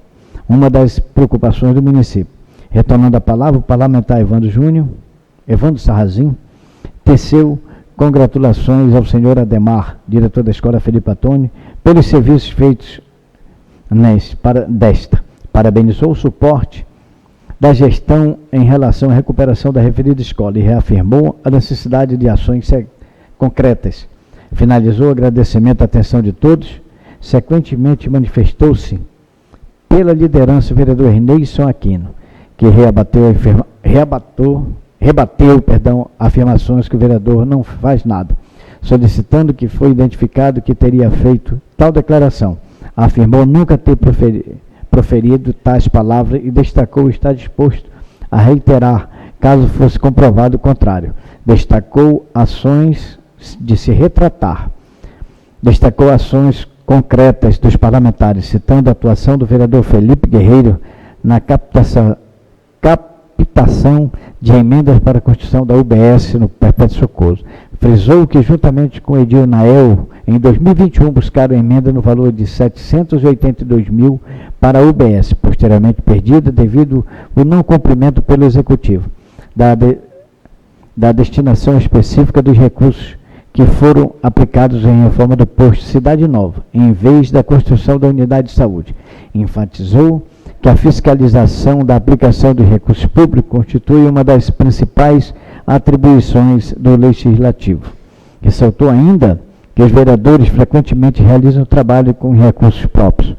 uma das preocupações do município. Retornando a palavra, o parlamentar Evandro Sarrazin, teceu congratulações ao senhor Ademar, diretor da Escola Felipe Patroni, pelos serviços feitos Parabenizou o suporte da gestão em relação à recuperação da referida escola e reafirmou a necessidade de ações concretas. Finalizou o agradecimento à atenção de todos. Sequentemente manifestou-se pela liderança o vereador Ernesto Aquino, que rebateu afirmações que o vereador não faz nada, solicitando que foi identificado que teria feito tal declaração. Afirmou nunca ter proferido tais palavras e destacou estar disposto a reiterar, caso fosse comprovado o contrário. Destacou ações de se retratar. Destacou ações concretas dos parlamentares, citando a atuação do vereador Felipe Guerreiro na captação captação de emendas para a construção da UBS no Perpétuo Socorro. Frisou que, juntamente com o Edil Nael, em 2021 buscaram emenda no valor de 782 mil para a UBS, posteriormente perdida devido ao não cumprimento pelo Executivo da destinação específica dos recursos que foram aplicados em reforma do posto Cidade Nova, em vez da construção da unidade de saúde. Enfatizou que a fiscalização da aplicação dos recursos públicos constitui uma das principais atribuições do Legislativo. Ressaltou ainda que os vereadores frequentemente realizam trabalho com recursos próprios.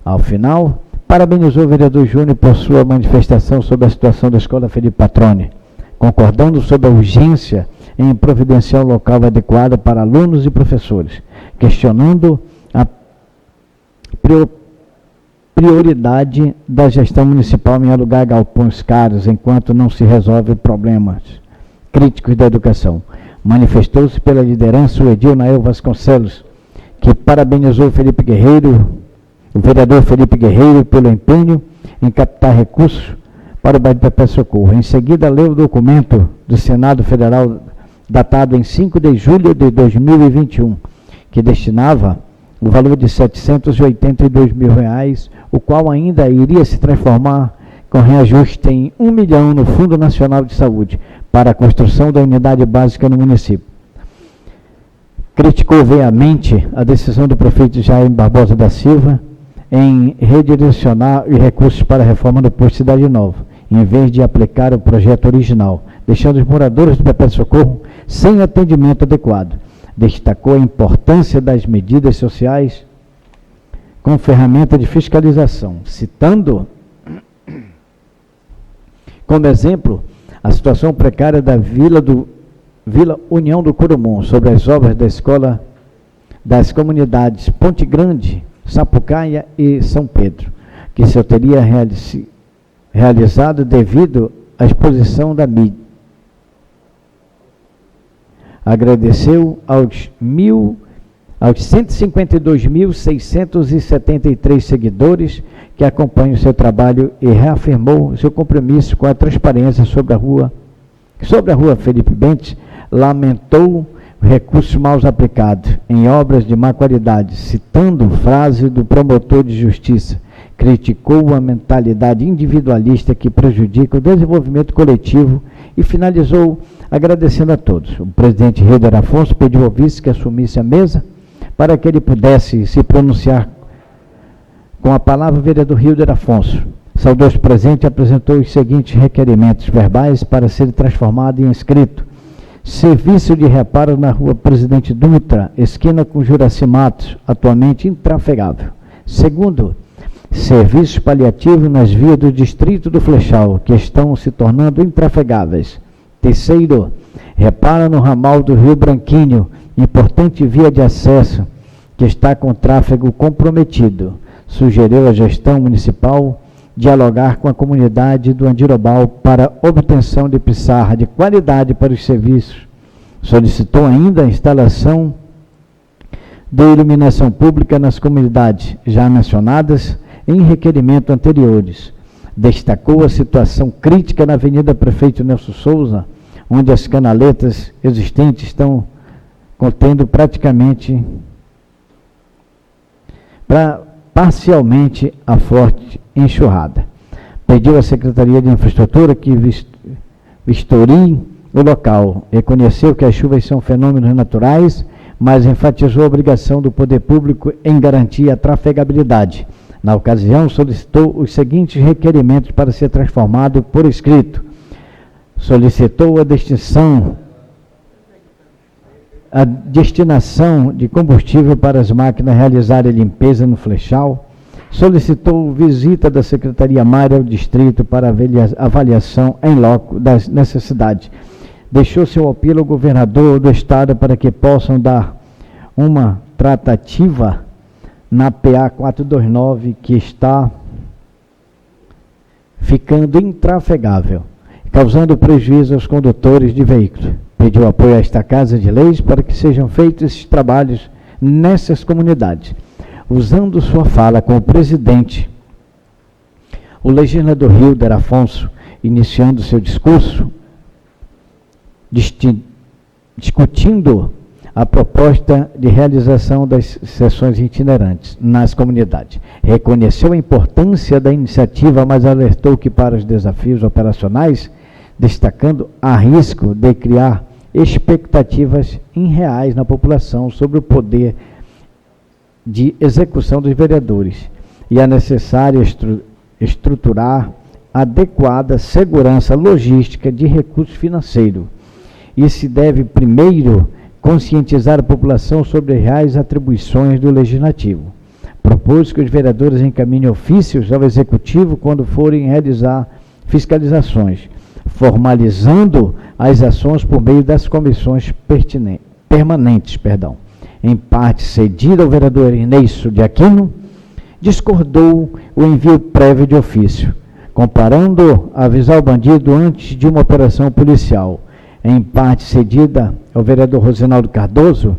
Ao final, parabenizou o vereador Júnior por sua manifestação sobre a situação da Escola Felipe Patrone, concordando sobre a urgência em providenciar um local adequado para alunos e professores, questionando a prioridade da gestão municipal em alugar galpões caros enquanto não se resolve problemas críticos da educação. Manifestou-se pela liderança o Edil Nael Vasconcelos, que parabenizou o vereador Felipe Guerreiro, pelo empenho em captar recursos para o bairro de Perpétuo Socorro. Em seguida, leu o documento do Senado Federal datado em 5 de julho de 2021, que destinava o valor de R$ 782 mil, o qual ainda iria se transformar com reajuste em R$ 1 milhão no Fundo Nacional de Saúde, para a construção da unidade básica no município. Criticou veemente a decisão do prefeito Jair Barbosa da Silva em redirecionar os recursos para a reforma do posto Cidade Nova, em vez de aplicar o projeto original, deixando os moradores do Perpétuo Socorro sem atendimento adequado. Destacou a importância das medidas sociais com ferramenta de fiscalização, citando como exemplo a situação precária da Vila União do Curumum, sobre as obras da escola das comunidades Ponte Grande, Sapucaia e São Pedro, que se teria realizado devido à exposição da mídia. Agradeceu aos 152.673 seguidores que acompanham o seu trabalho e reafirmou seu compromisso com a transparência sobre a rua Felipe Bentes. Lamentou recursos mal aplicados em obras de má qualidade, citando frase do promotor de justiça. Criticou a mentalidade individualista que prejudica o desenvolvimento coletivo e finalizou agradecendo a todos. O presidente Hilder Afonso pediu ao vice que assumisse a mesa para que ele pudesse se pronunciar com a palavra. O vereador Hilder Afonso saudou os presentes e apresentou os seguintes requerimentos verbais para ser transformado em escrito. Serviço de reparo na rua Presidente Dutra, esquina com Juraci Matos, atualmente intrafegável. Segundo, serviços paliativos nas vias do distrito do Flechal, que estão se tornando intrafegáveis. Terceiro, reparo no ramal do Rio Branquinho, importante via de acesso, que está com tráfego comprometido. Sugeriu à gestão municipal dialogar com a comunidade do Andirobal para obtenção de pissarra de qualidade para os serviços. Solicitou ainda a instalação de iluminação pública nas comunidades já mencionadas em requerimentos anteriores. Destacou a situação crítica na Avenida Prefeito Nelson Souza, onde as canaletas existentes estão contendo parcialmente a forte enxurrada. Pediu à Secretaria de Infraestrutura que vistorie o local. Reconheceu que as chuvas são fenômenos naturais, mas enfatizou a obrigação do poder público em garantir a trafegabilidade. Na ocasião, solicitou os seguintes requerimentos para ser transformado por escrito. Solicitou a destinação de combustível para as máquinas realizarem limpeza no Flechal. Solicitou visita da Secretaria Mária ao distrito para avaliação em loco das necessidades. Deixou seu apelo ao governador do estado para que possam dar uma tratativa na PA 429, que está ficando intrafegável, causando prejuízo aos condutores de veículos. Pediu apoio a esta Casa de Leis para que sejam feitos esses trabalhos nessas comunidades. Usando sua fala como presidente, o legislador Hilder Afonso iniciando seu discurso, discutindo a proposta de realização das sessões itinerantes nas comunidades. Reconheceu a importância da iniciativa, mas alertou que para os desafios operacionais, destacando a risco de criar expectativas irreais na população sobre o poder de execução dos vereadores e a necessária estruturar adequada segurança logística de recursos financeiros. E se deve primeiro conscientizar a população sobre as reais atribuições do Legislativo. Propôs que os vereadores encaminhem ofícios ao Executivo quando forem realizar fiscalizações, formalizando as ações por meio das comissões permanentes. Em parte cedida ao vereador Ernesto de Aquino, discordou o envio prévio de ofício, comparando avisar o bandido antes de uma operação policial. Em parte cedida ao vereador Rosinaldo Cardoso,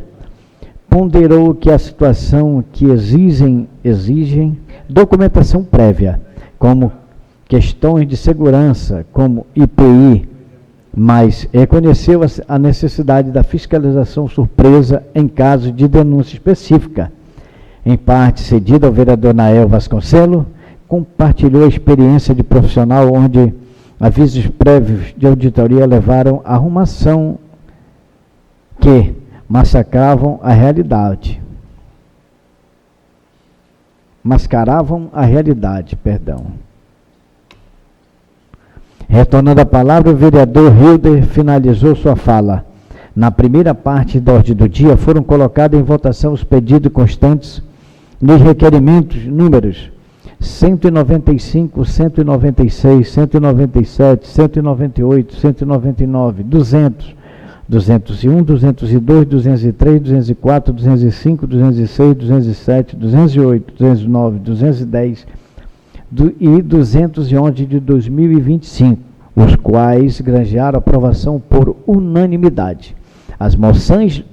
ponderou que a situação que exigem documentação prévia, como questões de segurança, como IPI, mas reconheceu a necessidade da fiscalização surpresa em caso de denúncia específica. Em parte cedida ao vereador Nael Vasconcelos, compartilhou a experiência de profissional onde avisos prévios de auditoria levaram à arrumação que mascaravam a realidade. Retornando a palavra, o vereador Hilder finalizou sua fala. Na primeira parte da ordem do dia, foram colocados em votação os pedidos constantes nos requerimentos números 195, 196, 197, 198, 199, 200, 201, 202, 203, 204, 205, 206, 207, 208, 209, 210 e 211 de 2025, os quais granjearam aprovação por unanimidade. As moções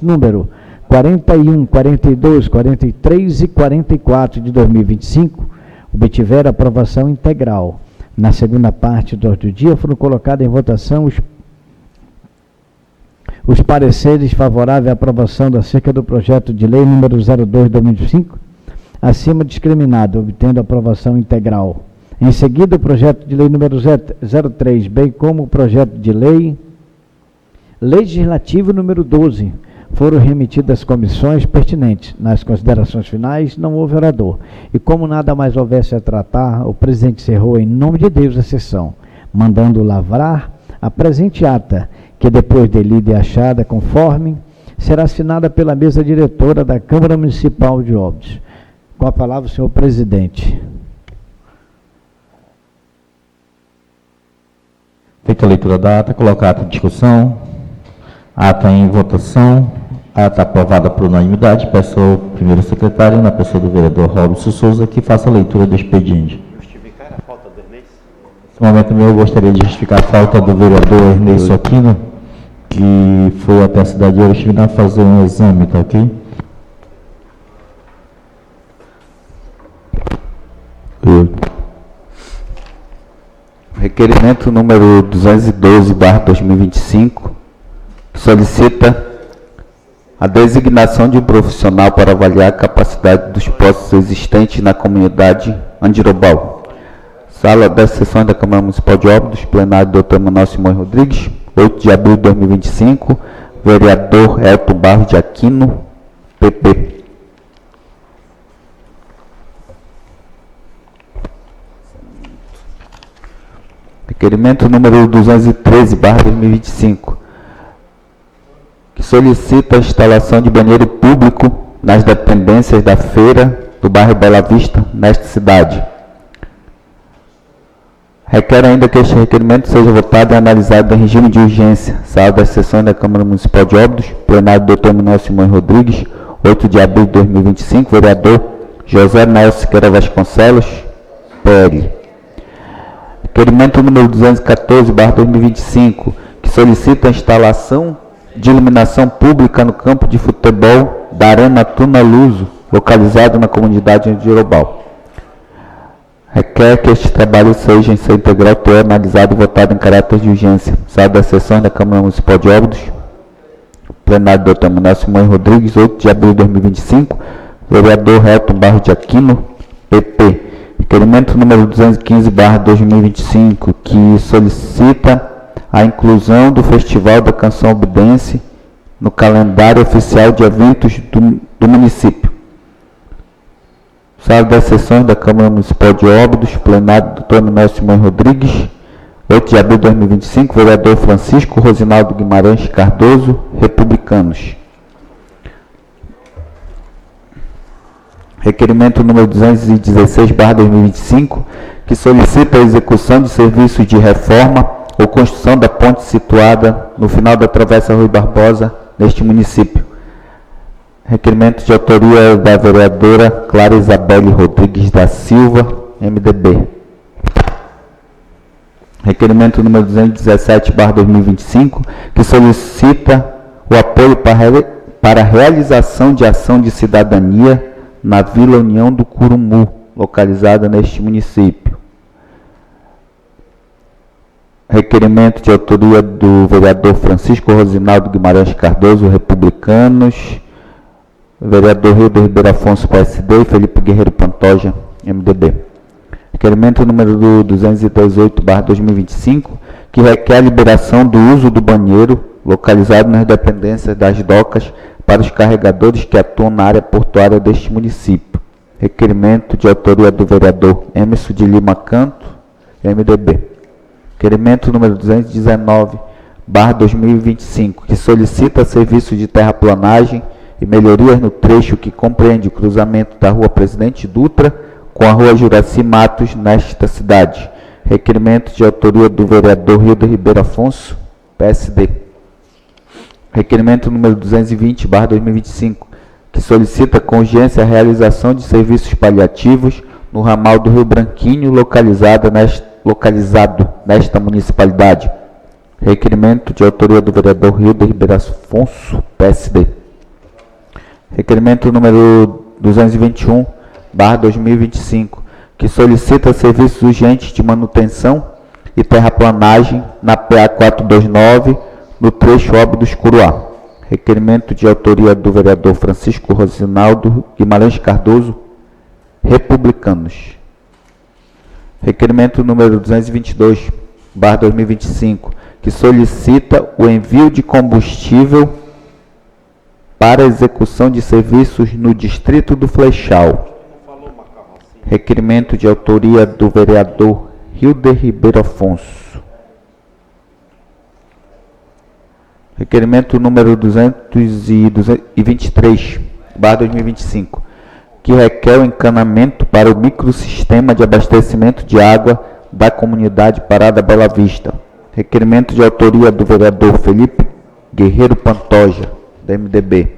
número 41, 42, 43 e 44 de 2025 obtiveram aprovação integral. Na segunda parte do ordem do dia foram colocados em votação os pareceres favoráveis à aprovação acerca do projeto de lei número 02 de 2025, acima discriminado, obtendo aprovação integral. Em seguida, o projeto de lei número 03, bem como o projeto de lei legislativo número 12, foram remetidas às comissões pertinentes. Nas considerações finais, não houve orador. E como nada mais houvesse a tratar, o presidente encerrou em nome de Deus a sessão, mandando lavrar a presente ata, que depois de lida e achada conforme, será assinada pela mesa diretora da Câmara Municipal de Óbidos. Com a palavra, o senhor presidente. Feita a leitura da ata, coloca a ata em discussão, ata em votação, ata aprovada por unanimidade. Peço ao primeiro secretário, na pessoa do vereador Robson Souza, que faça a leitura do expediente. Justificar a falta do Ernesto? Nesse momento eu gostaria de justificar a falta do vereador Ernesto Aquino, que foi até a cidade de Oriximiná fazer um exame, tá ok? Requerimento número 212/2025, solicita a designação de um profissional para avaliar a capacidade dos postos existentes na comunidade Andirobal. Sala das sessões da Câmara Municipal de Óbidos, plenário do Dr. Manuel Simões Rodrigues, 8 de abril de 2025, vereador Elton Barros de Aquino, PP. Requerimento número 213/2025, que solicita a instalação de banheiro público nas dependências da feira do bairro Bela Vista, nesta cidade. Requer ainda que este requerimento seja votado e analisado em regime de urgência. Sala das sessões da Câmara Municipal de Óbidos, plenário do Dr. Manuel Simões Rodrigues, 8 de abril de 2025, vereador José Nelson Siqueira Vasconcelos, PL. Requerimento número 214/2025, que solicita a instalação de iluminação pública no campo de futebol da Arena Tuna Luso, localizado na comunidade de Andirobal. Requer que este trabalho seja em seu integral analisado e votado em caráter de urgência. Sala das sessões da Câmara Municipal de Óbidos. Plenário do Dr. Manuel Simões Rodrigues, 8 de abril de 2025. Vereador Elton Barros de Aquino, PP. Requerimento número 215/2025, que solicita a inclusão do Festival da Canção Obidense no calendário oficial de eventos do município. Sala das sessões da Câmara Municipal de Óbidos, plenário do Dr. Manuel Simões Rodrigues, 8 de abril de 2025, vereador Francisco Rosinaldo Guimarães Cardoso, Republicanos. Requerimento número 216/2025, que solicita a execução de serviços de reforma ou construção da ponte situada no final da Travessa Rui Barbosa, neste município. Requerimento de autoria da vereadora Clara Isabelle Rodrigues da Silva, MDB. Requerimento número 217/2025, que solicita o apoio para a realização de ação de cidadania na Vila União do Curumu, localizada neste município. Requerimento de autoria do vereador Francisco Rosinaldo Guimarães Cardoso, Republicanos, vereador Hilder Ribeiro Afonso, PSD, e Felipe Guerreiro Pantoja, MDB. Requerimento número 218/2025, que requer a liberação do uso do banheiro localizado nas dependências das docas para os carregadores que atuam na área portuária deste município. Requerimento de autoria do vereador Emerson de Lima Canto, MDB. Requerimento número 219/2025, que solicita serviço de terraplanagem e melhorias no trecho que compreende o cruzamento da Rua Presidente Dutra com a Rua Juraci Matos, nesta cidade. Requerimento de autoria do vereador Hilder Ribeiro Afonso, PSD. Requerimento número 220/2025, que solicita com urgência a realização de serviços paliativos no ramal do Rio Branquinho, localizado nesta municipalidade. Requerimento de autoria do vereador Hilder Ribeiro Afonso, PSD. Requerimento número 221/2025, que solicita serviços urgentes de manutenção e terraplanagem na PA 429, no trecho Óbidos-Curuá. Requerimento de autoria do vereador Francisco Rosinaldo Guimarães Cardoso, Republicanos. Requerimento número 222/2025, que solicita o envio de combustível para execução de serviços no Distrito do Flechal. Requerimento de autoria do vereador Hilder Ribeiro Afonso. Requerimento número 223/2025, que requer o encanamento para o microsistema de abastecimento de água da comunidade Parada Bela Vista. Requerimento de autoria do vereador Felipe Guerreiro Pantoja, da MDB.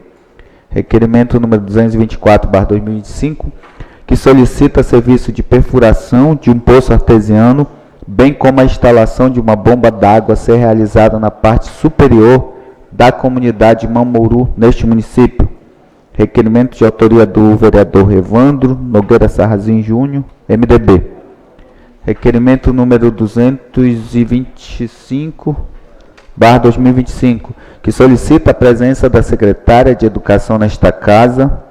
Requerimento número 224/2025, que solicita serviço de perfuração de um poço artesiano, bem como a instalação de uma bomba d'água a ser realizada na parte superior da comunidade Mamouru, neste município. Requerimento de autoria do vereador Evandro Nogueira Sarrazin Júnior, MDB. Requerimento número 225/2025, que solicita a presença da secretária de Educação nesta casa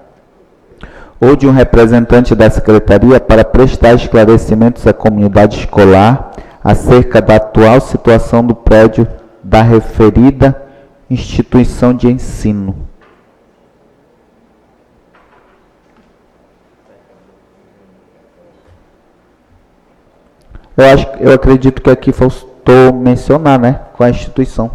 ou de um representante da secretaria para prestar esclarecimentos à comunidade escolar acerca da atual situação do prédio da referida instituição de ensino. Eu acredito que aqui faltou mencionar, né, com a instituição.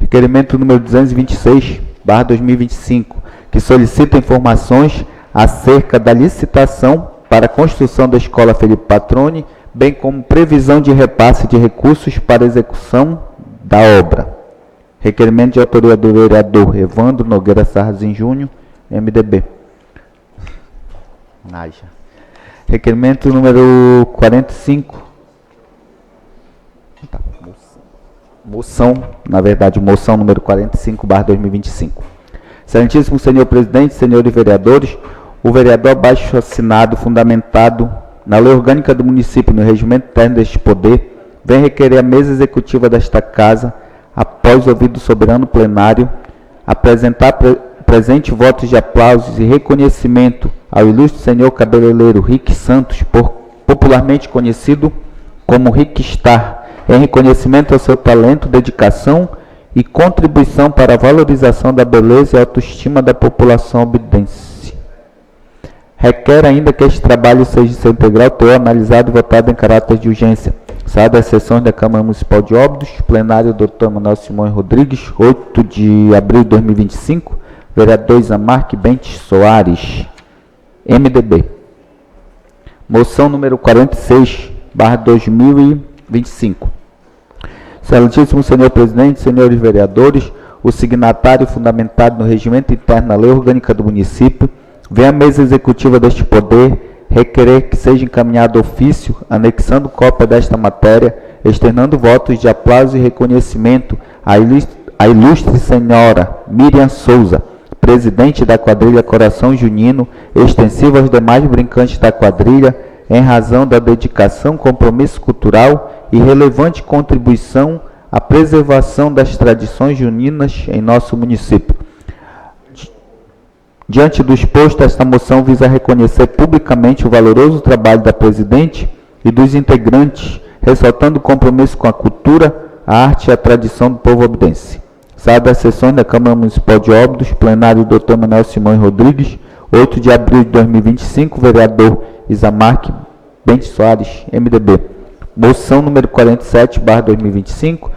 Requerimento número 226/2025, que solicita informações acerca da licitação para a construção da Escola Felipe Patroni, bem como previsão de repasse de recursos para execução da obra. Requerimento de autoria do vereador Evandro Nogueira Sarrazin Júnior, MDB. Naja. Requerimento número 45. Moção número 45/2025. Excelentíssimo senhor presidente, senhores vereadores, o vereador abaixo assinado, fundamentado na lei orgânica do município, no regimento interno deste poder, vem requerer à mesa executiva desta casa, após ouvido o soberano plenário, apresentar presente votos de aplausos e reconhecimento ao ilustre senhor cabeleireiro Rick Santos, popularmente conhecido como Rick Star, em reconhecimento ao seu talento, dedicação e contribuição para a valorização da beleza e autoestima da população obidense. Requer ainda que este trabalho seja em seu integral teor analisado e votado em caráter de urgência. Sala das sessões da Câmara Municipal de Óbidos, plenário Dr. Manuel Simões Rodrigues, 8 de abril de 2025, vereador Isamarque Bentes Soares, MDB. Moção número 46/2025. Excelentíssimo senhor presidente, senhores vereadores, o signatário fundamentado no regimento interno da lei orgânica do município, vem à mesa executiva deste poder requerer que seja encaminhado ofício, anexando cópia desta matéria, externando votos de aplauso e reconhecimento à ilustre senhora Miriam Souza, presidente da quadrilha Coração Junino, extensiva aos demais brincantes da quadrilha, em razão da dedicação, compromisso cultural e relevante contribuição à preservação das tradições juninas em nosso município. Diante do exposto, esta moção visa reconhecer publicamente o valoroso trabalho da presidente e dos integrantes, ressaltando o compromisso com a cultura, a arte e a tradição do povo obidense. Sala das sessões da Câmara Municipal de Óbidos, plenário Dr. Manuel Simões Rodrigues, 8 de abril de 2025, vereador Isamarque Bentes Soares, MDB. Moção número 47/2025.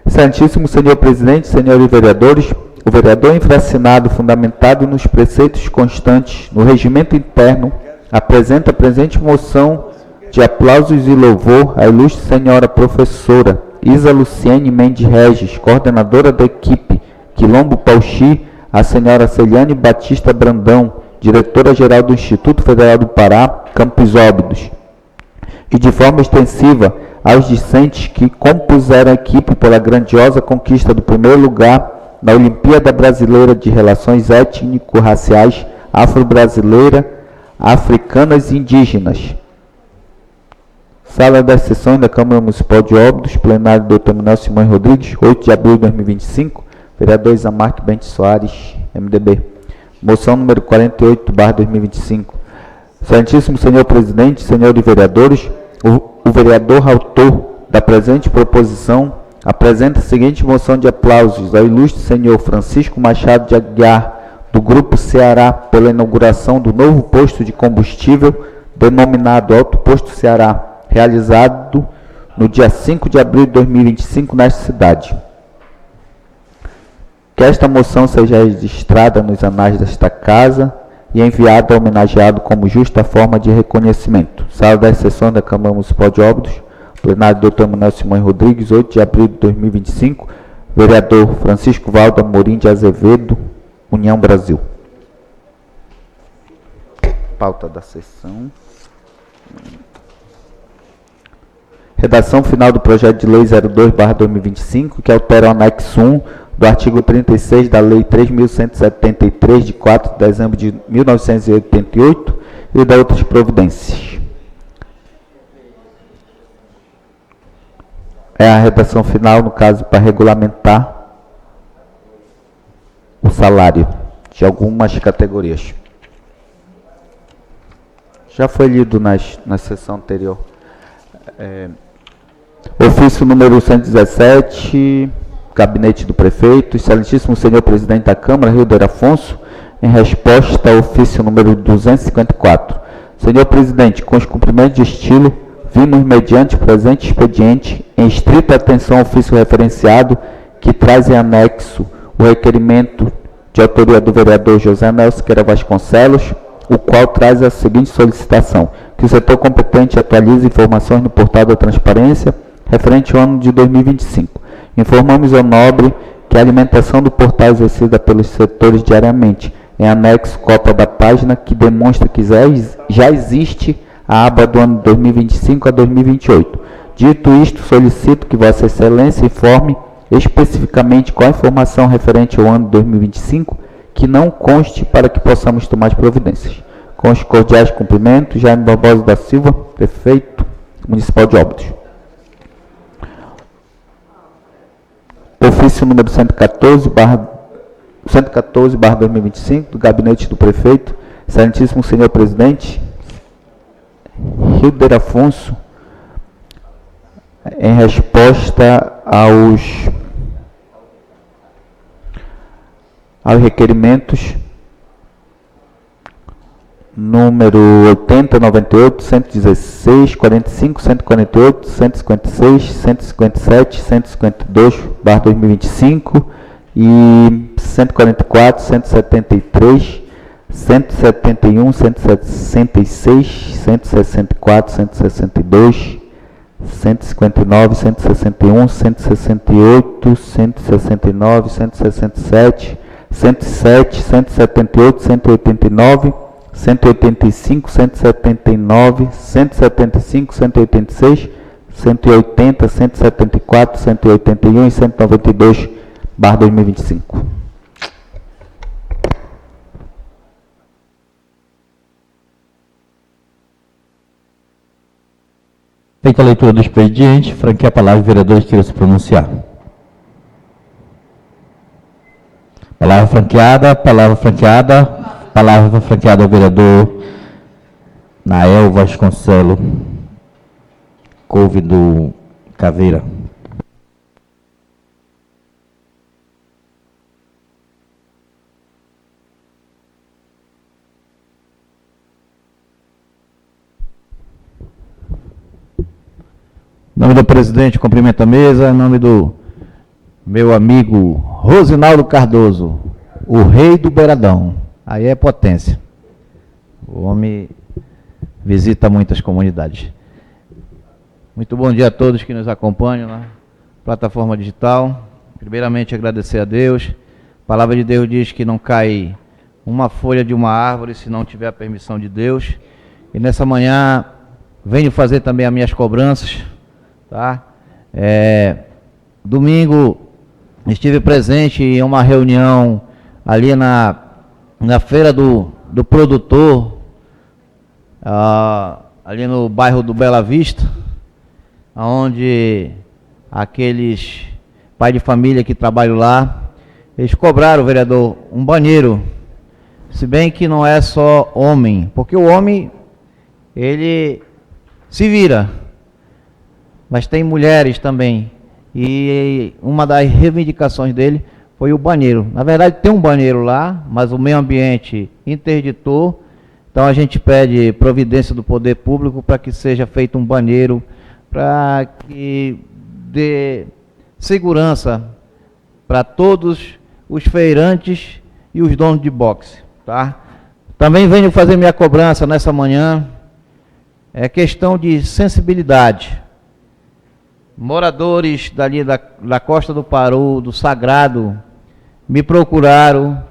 Excelentíssimo senhor presidente, senhores vereadores, o vereador infraassinado, fundamentado nos preceitos constantes no regimento interno, apresenta a presente moção de aplausos e louvor à ilustre senhora professora Isa Luciene Mendes Regis, coordenadora da equipe Quilombo Pauxi, a senhora Celiane Batista Brandão, diretora-geral do Instituto Federal do Pará, Campos Óbidos, e de forma extensiva aos discentes que compuseram a equipe pela grandiosa conquista do primeiro lugar na Olimpíada Brasileira de Relações Étnico-Raciais Afro-Brasileira, Africanas e Indígenas. Sala das sessões da Câmara Municipal de Óbidos, plenário Dr. Manuel Simões Rodrigues, 8 de abril de 2025, vereador Isamarque Bentes Soares, MDB. Moção número 48/2025. Excelentíssimo senhor presidente, senhores vereadores, o vereador autor da presente proposição apresenta a seguinte moção de aplausos ao ilustre senhor Francisco Machado de Aguiar, do Grupo Ceará, pela inauguração do novo posto de combustível, denominado Alto Posto Ceará, realizado no dia 5 de abril de 2025 nesta cidade. Que esta moção seja registrada nos anais desta casa e enviada ao homenageado como justa forma de reconhecimento. Sala das sessões da Câmara Municipal de Óbidos, plenário Dr. Manuel Simões Rodrigues, 8 de abril de 2025, vereador Francisco Valdo Amorim de Azevedo, União Brasil. Pauta da sessão. Redação final do projeto de lei 02/2025, que altera o anexo 1 do artigo 36 da Lei 3.173, de 4 de dezembro de 1988, e da outras providências. É a redação final, no caso, para regulamentar o salário de algumas categorias. Já foi lido na sessão anterior. Ofício número 117, Gabinete do Prefeito, excelentíssimo senhor presidente da Câmara, Hilder Afonso, em resposta ao ofício número 254. Senhor presidente, com os cumprimentos de estilo, vimos mediante o presente expediente, em estrita atenção ao ofício referenciado, que traz em anexo o requerimento de autoria do vereador José Nelson Siqueira Vasconcelos, o qual traz a seguinte solicitação: que o setor competente atualize informações no portal da transparência referente ao ano de 2025. Informamos ao nobre que a alimentação do portal exercida pelos setores diariamente, em anexo cópia da página que demonstra que já existe a aba do ano 2025 a 2028. Dito isto, solicito que Vossa Excelência informe especificamente qual a informação referente ao ano 2025 que não conste para que possamos tomar as providências. Com os cordiais cumprimentos, Jaime Barbosa da Silva, Prefeito Municipal de Óbidos. Ofício número 114/2025, do Gabinete do Prefeito, Excelentíssimo Senhor Presidente, Hilder Afonso, em resposta aos requerimentos número 80, 98, 116, 45, 148, 156, 157, 152/2025 e 144, 173, 171, 166, 164, 162, 159, 161, 168, 169, 167, 107, 178, 189, 185, 179, 175, 186, 180, 174, 181 e 192/2025. Feita a leitura do expediente, franqueia a palavra ao vereador que queira se pronunciar. Palavra franqueada ao vereador Nael Vasconcelo Couve do Caveira. Em nome do presidente, cumprimento a mesa. Em nome do meu amigo Rosinaldo Cardoso, o rei do Beiradão. Aí é potência. O homem visita muitas comunidades. Muito bom dia a todos que nos acompanham na plataforma digital. Primeiramente, agradecer a Deus. A palavra de Deus diz que não cai uma folha de uma árvore se não tiver a permissão de Deus. E nessa manhã, venho fazer também as minhas cobranças. Tá? Domingo, estive presente em uma reunião ali na feira do produtor, ali no bairro do Bela Vista, onde aqueles pais de família que trabalham lá, eles cobraram, vereador, um banheiro, se bem que não é só homem, porque o homem, ele se vira, mas tem mulheres também, e uma das reivindicações dele foi o banheiro. Na verdade tem um banheiro lá, mas o meio ambiente interditou, então a gente pede providência do poder público para que seja feito um banheiro, para que dê segurança para todos os feirantes e os donos de boxe. Tá? Também venho fazer minha cobrança nessa manhã, é questão de sensibilidade. Moradores dali da Costa do Paru, do Sagrado, me procuraram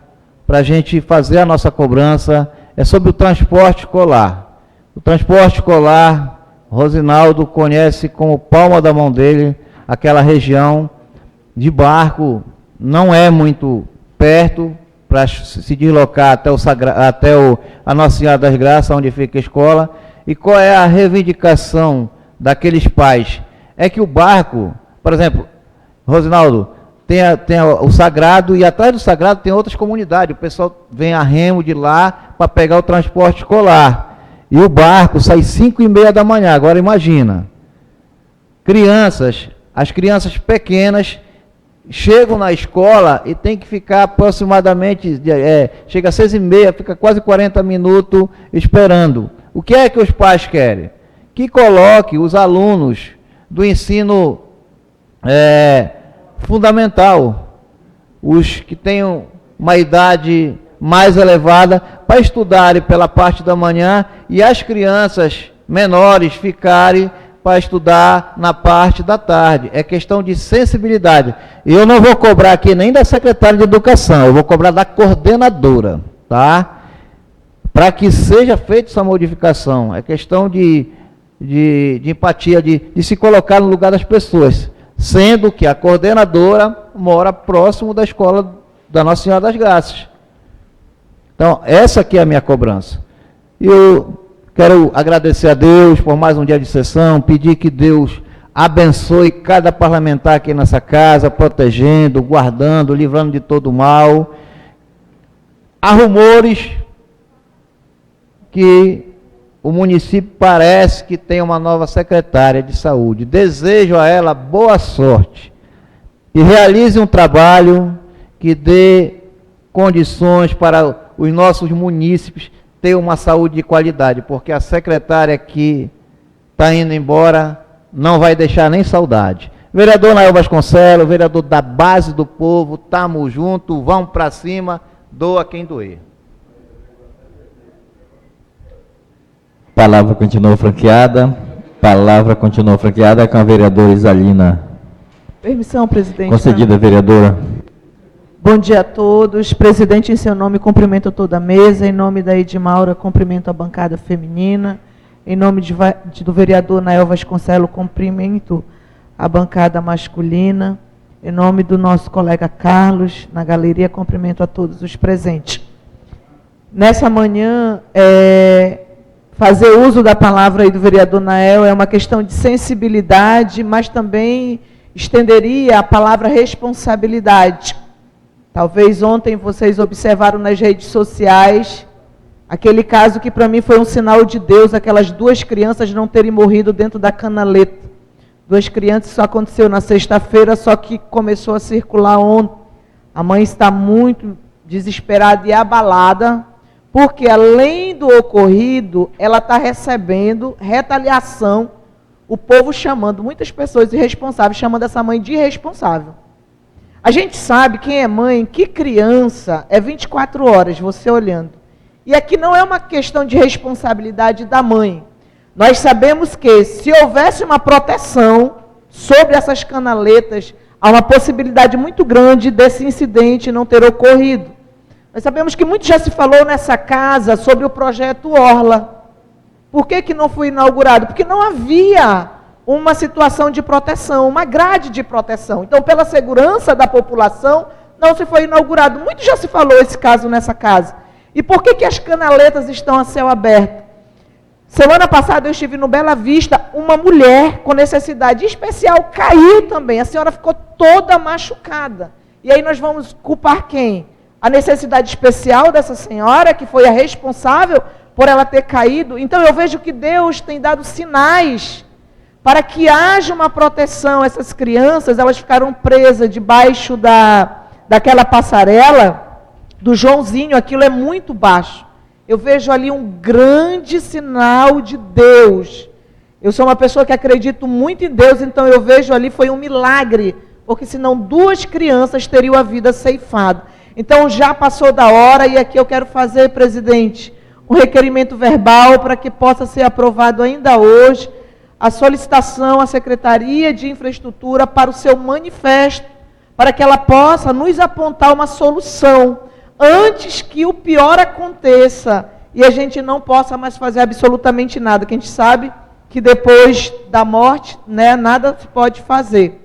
para a gente fazer a nossa cobrança, é sobre o transporte escolar. O transporte escolar, Rosinaldo conhece como palma da mão dele, aquela região de barco, não é muito perto para se deslocar até a Nossa Senhora das Graças, onde fica a escola. E qual é a reivindicação daqueles pais? É que o barco, por exemplo, Rosinaldo, tem o Sagrado, e atrás do Sagrado tem outras comunidades. O pessoal vem a remo de lá para pegar o transporte escolar. E o barco sai 5h30 da manhã. Agora imagina, as crianças pequenas chegam na escola e tem que ficar aproximadamente, chega às 6h30, fica quase 40 minutos esperando. O que é que os pais querem? Que coloque os alunos do ensino fundamental, os que tenham uma idade mais elevada, para estudarem pela parte da manhã e as crianças menores ficarem para estudar na parte da tarde. É questão de sensibilidade. Eu não vou cobrar aqui nem da secretária de Educação, eu vou cobrar da coordenadora, tá? Para que seja feita essa modificação. É questão de empatia, de se colocar no lugar das pessoas, sendo que a coordenadora mora próximo da escola da Nossa Senhora das Graças. Então, essa aqui é a minha cobrança. Eu quero agradecer a Deus por mais um dia de sessão, pedir que Deus abençoe cada parlamentar aqui nessa casa, protegendo, guardando, livrando de todo mal. Há rumores que o município parece que tem uma nova secretária de saúde. Desejo a ela boa sorte e realize um trabalho que dê condições para os nossos munícipes ter uma saúde de qualidade, porque a secretária que está indo embora não vai deixar nem saudade. Vereador Nael Vasconcelos, vereador da base do povo, tamo junto, vamos para cima, doa quem doer. Palavra continua franqueada. Palavra continua franqueada com a vereadora Isalina. Permissão, presidente. Concedida, vereadora. Bom dia a todos. Presidente, em seu nome, cumprimento toda a mesa. Em nome da Edmaura, cumprimento a bancada feminina. Em nome do vereador Nael Vasconcelos, cumprimento a bancada masculina. Em nome do nosso colega Carlos, na galeria, cumprimento a todos os presentes. Nessa manhã, fazer uso da palavra aí do vereador Nael é uma questão de sensibilidade, mas também estenderia a palavra responsabilidade. Talvez ontem vocês observaram nas redes sociais aquele caso que para mim foi um sinal de Deus, aquelas 2 crianças não terem morrido dentro da canaleta. 2 crianças, isso aconteceu na sexta-feira, só que começou a circular ontem. A mãe está muito desesperada e abalada, porque além do ocorrido, ela está recebendo retaliação, o povo chamando, muitas pessoas irresponsáveis, chamando essa mãe de irresponsável. A gente sabe, quem é mãe, que criança é 24 horas, você olhando. E aqui não é uma questão de responsabilidade da mãe. Nós sabemos que se houvesse uma proteção sobre essas canaletas, há uma possibilidade muito grande desse incidente não ter ocorrido. Nós sabemos que muito já se falou nessa casa sobre o projeto Orla. Por que não foi inaugurado? Porque não havia uma situação de proteção, uma grade de proteção. Então, pela segurança da população, não se foi inaugurado. Muito já se falou esse caso nessa casa. E por que as canaletas estão a céu aberto? Semana passada eu estive no Bela Vista, uma mulher com necessidade especial caiu também. A senhora ficou toda machucada. E aí nós vamos culpar quem? A necessidade especial dessa senhora, que foi a responsável por ela ter caído. Então eu vejo que Deus tem dado sinais para que haja uma proteção. Essas crianças, elas ficaram presas debaixo daquela passarela do Joãozinho, aquilo é muito baixo. Eu vejo ali um grande sinal de Deus. Eu sou uma pessoa que acredito muito em Deus, então eu vejo ali foi um milagre, porque senão 2 crianças teriam a vida ceifada. Então já passou da hora e aqui eu quero fazer, presidente, um requerimento verbal para que possa ser aprovado ainda hoje a solicitação à Secretaria de Infraestrutura para o seu manifesto, para que ela possa nos apontar uma solução antes que o pior aconteça e a gente não possa mais fazer absolutamente nada, que a gente sabe que depois da morte, né, nada se pode fazer.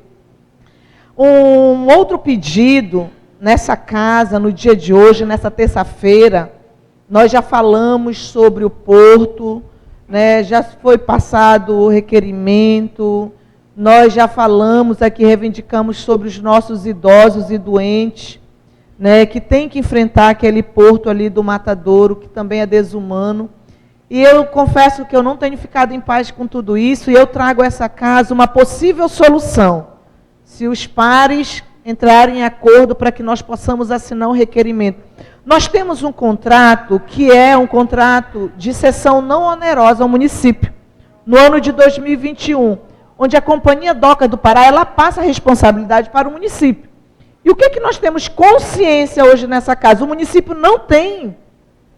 Um outro pedido nessa casa, no dia de hoje, nessa terça-feira, nós já falamos sobre o porto, né, já foi passado o requerimento, nós já falamos aqui, reivindicamos sobre os nossos idosos e doentes, né, que tem que enfrentar aquele porto ali do Matadouro, que também é desumano. E eu confesso que eu não tenho ficado em paz com tudo isso, e eu trago a essa casa uma possível solução, se os pares entrarem em acordo para que nós possamos assinar um requerimento. Nós temos um contrato que é um contrato de cessão não onerosa ao município, no ano de 2021, onde a Companhia Docas do Pará, ela passa a responsabilidade para o município. E o que nós temos consciência hoje nessa casa? O município não tem,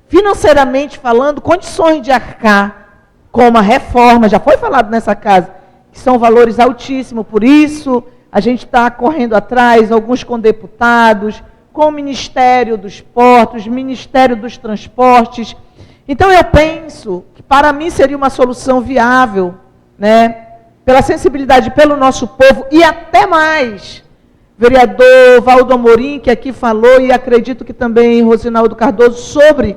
financeiramente falando, condições de arcar com uma reforma, já foi falado nessa casa, que são valores altíssimos, por isso a gente está correndo atrás, alguns com deputados, com o Ministério dos Portos, Ministério dos Transportes. Então eu penso que para mim seria uma solução viável, né, pela sensibilidade pelo nosso povo e até mais. vereador Valdo Amorim, que aqui falou, e acredito que também Rosinaldo Cardoso, sobre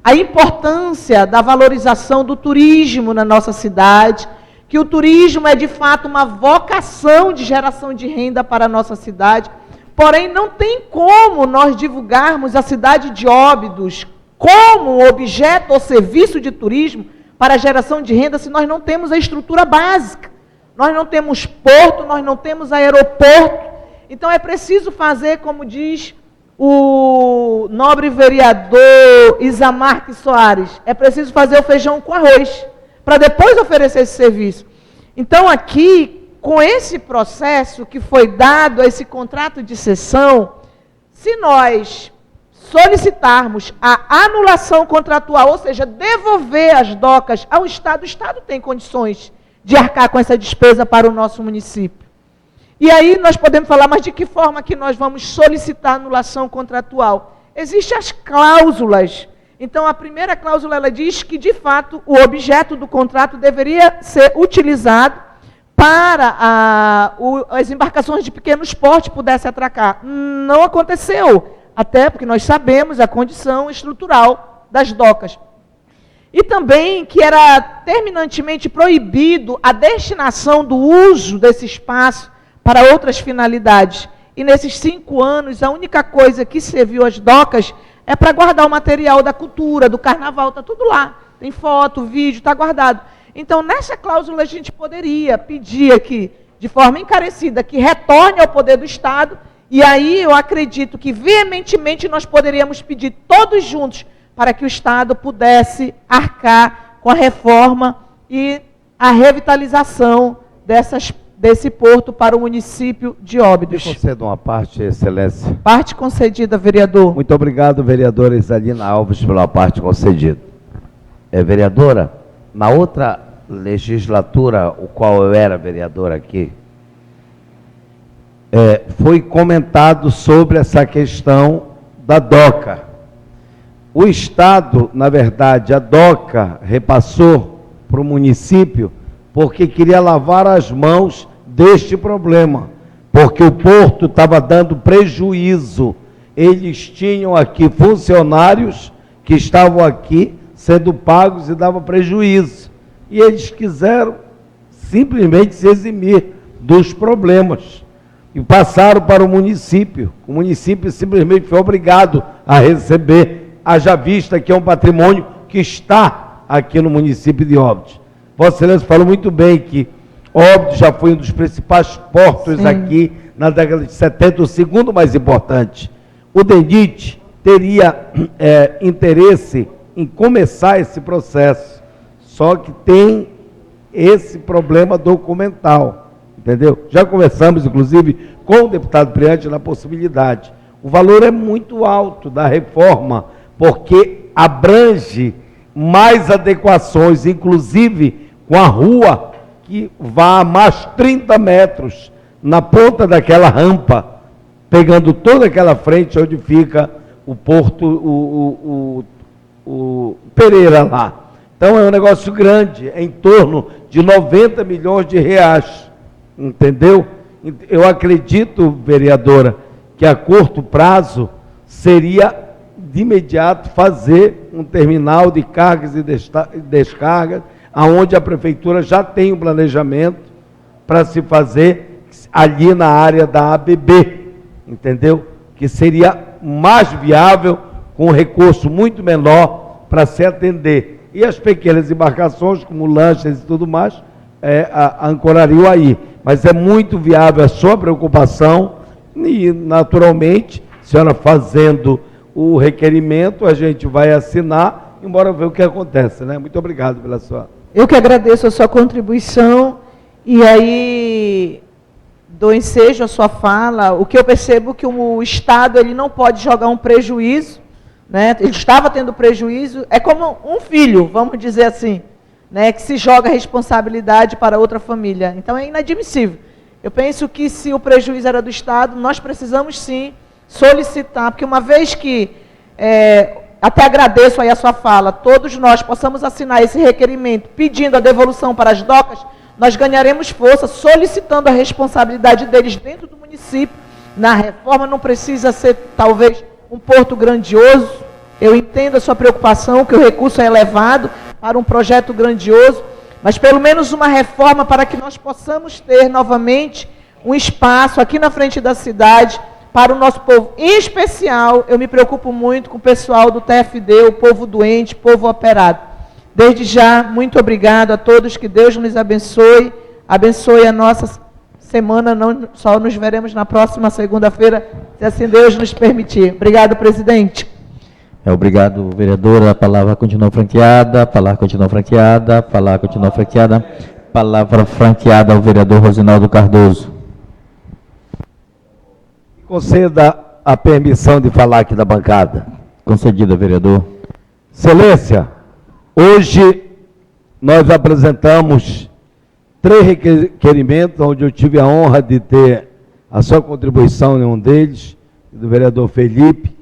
a importância da valorização do turismo na nossa cidade, que o turismo é de fato uma vocação de geração de renda para a nossa cidade, porém não tem como nós divulgarmos a cidade de Óbidos como objeto ou serviço de turismo para a geração de renda se nós não temos a estrutura básica. Nós não temos porto, nós não temos aeroporto. Então é preciso fazer, como diz o nobre vereador Isamarque Soares, é preciso fazer o feijão com arroz, para depois oferecer esse serviço. Então aqui, com esse processo que foi dado, esse contrato de cessão, se nós solicitarmos a anulação contratual, ou seja, devolver as docas ao Estado, o Estado tem condições de arcar com essa despesa para o nosso município. E aí nós podemos falar, mas de que forma que nós vamos solicitar anulação contratual? Existem as cláusulas. Então, a primeira cláusula, ela diz que, de fato, o objeto do contrato deveria ser utilizado para as embarcações de pequeno porte pudessem atracar. Não aconteceu, até porque nós sabemos a condição estrutural das docas. E também que era terminantemente proibido a destinação do uso desse espaço para outras finalidades. E nesses 5 anos, a única coisa que serviu as docas é para guardar o material da cultura, do carnaval, está tudo lá. Tem foto, vídeo, está guardado. Então, nessa cláusula, a gente poderia pedir aqui, de forma encarecida, que retorne ao poder do Estado, e aí eu acredito que veementemente nós poderíamos pedir todos juntos para que o Estado pudesse arcar com a reforma e a revitalização desse porto para o município de Óbidos. Me conceda uma parte, Excelência. Parte concedida, vereador. Muito obrigado, vereadora Isalina Alves, pela parte concedida. Vereadora, na outra legislatura, o qual eu era vereador aqui, foi comentado sobre essa questão da DOCA. O Estado, na verdade, a DOCA repassou para o município porque queria lavar as mãos deste problema, porque o porto estava dando prejuízo. Eles tinham aqui funcionários que estavam aqui sendo pagos e dava prejuízo. E eles quiseram simplesmente se eximir dos problemas e passaram para o município. O município simplesmente foi obrigado a receber, haja vista que é um patrimônio que está aqui no município de Óbidos. Vossa Excelência falou muito bem que Óbidos já foi um dos principais portos Sim. aqui na década de 70, o segundo mais importante. O DENIT teria interesse em começar esse processo, só que tem esse problema documental, entendeu? Já conversamos, inclusive, com o deputado Priante na possibilidade. O valor é muito alto da reforma, porque abrange mais adequações, inclusive com a rua que vá a mais 30 metros na ponta daquela rampa, pegando toda aquela frente onde fica o porto, o Pereira lá. Então é um negócio grande, é em torno de 90 milhões de reais, entendeu? Eu acredito, vereadora, que a curto prazo seria de imediato fazer um terminal de cargas e descargas, aonde a prefeitura já tem um planejamento para se fazer ali na área da ABB, entendeu? Que seria mais viável, com um recurso muito menor para se atender. E as pequenas embarcações, como lanchas e tudo mais, ancorariam aí. Mas é muito viável a sua preocupação e, naturalmente, a senhora fazendo o requerimento, a gente vai assinar, embora ver o que acontece, né? Muito obrigado pela sua... Eu que agradeço a sua contribuição e aí dou ensejo à sua fala. O que eu percebo que o Estado ele não pode jogar um prejuízo, né? Ele estava tendo prejuízo, é como um filho, vamos dizer assim, né? Que se joga a responsabilidade para outra família. Então é inadmissível. Eu penso que se o prejuízo era do Estado, nós precisamos sim solicitar, porque uma vez que... até agradeço aí a sua fala, todos nós possamos assinar esse requerimento pedindo a devolução para as docas, nós ganharemos força solicitando a responsabilidade deles dentro do município na reforma, não precisa ser talvez um porto grandioso. Eu entendo a sua preocupação, que o recurso é elevado para um projeto grandioso, mas pelo menos uma reforma para que nós possamos ter novamente um espaço aqui na frente da cidade para o nosso povo. Em especial, eu me preocupo muito com o pessoal do TFD, o povo doente, o povo operado. Desde já, muito obrigado a todos, que Deus nos abençoe, abençoe a nossa semana, não só nos veremos na próxima segunda-feira, se assim Deus nos permitir. Obrigado, presidente. Obrigado, vereadora. A palavra continua franqueada, a palavra continua franqueada, a palavra continua franqueada. Palavra franqueada ao vereador Rosinaldo Cardoso. Conceda a permissão de falar aqui da bancada. Concedida, vereador. Excelência, hoje nós apresentamos 3 requerimentos, onde eu tive a honra de ter a sua contribuição em um deles, do vereador Felipe,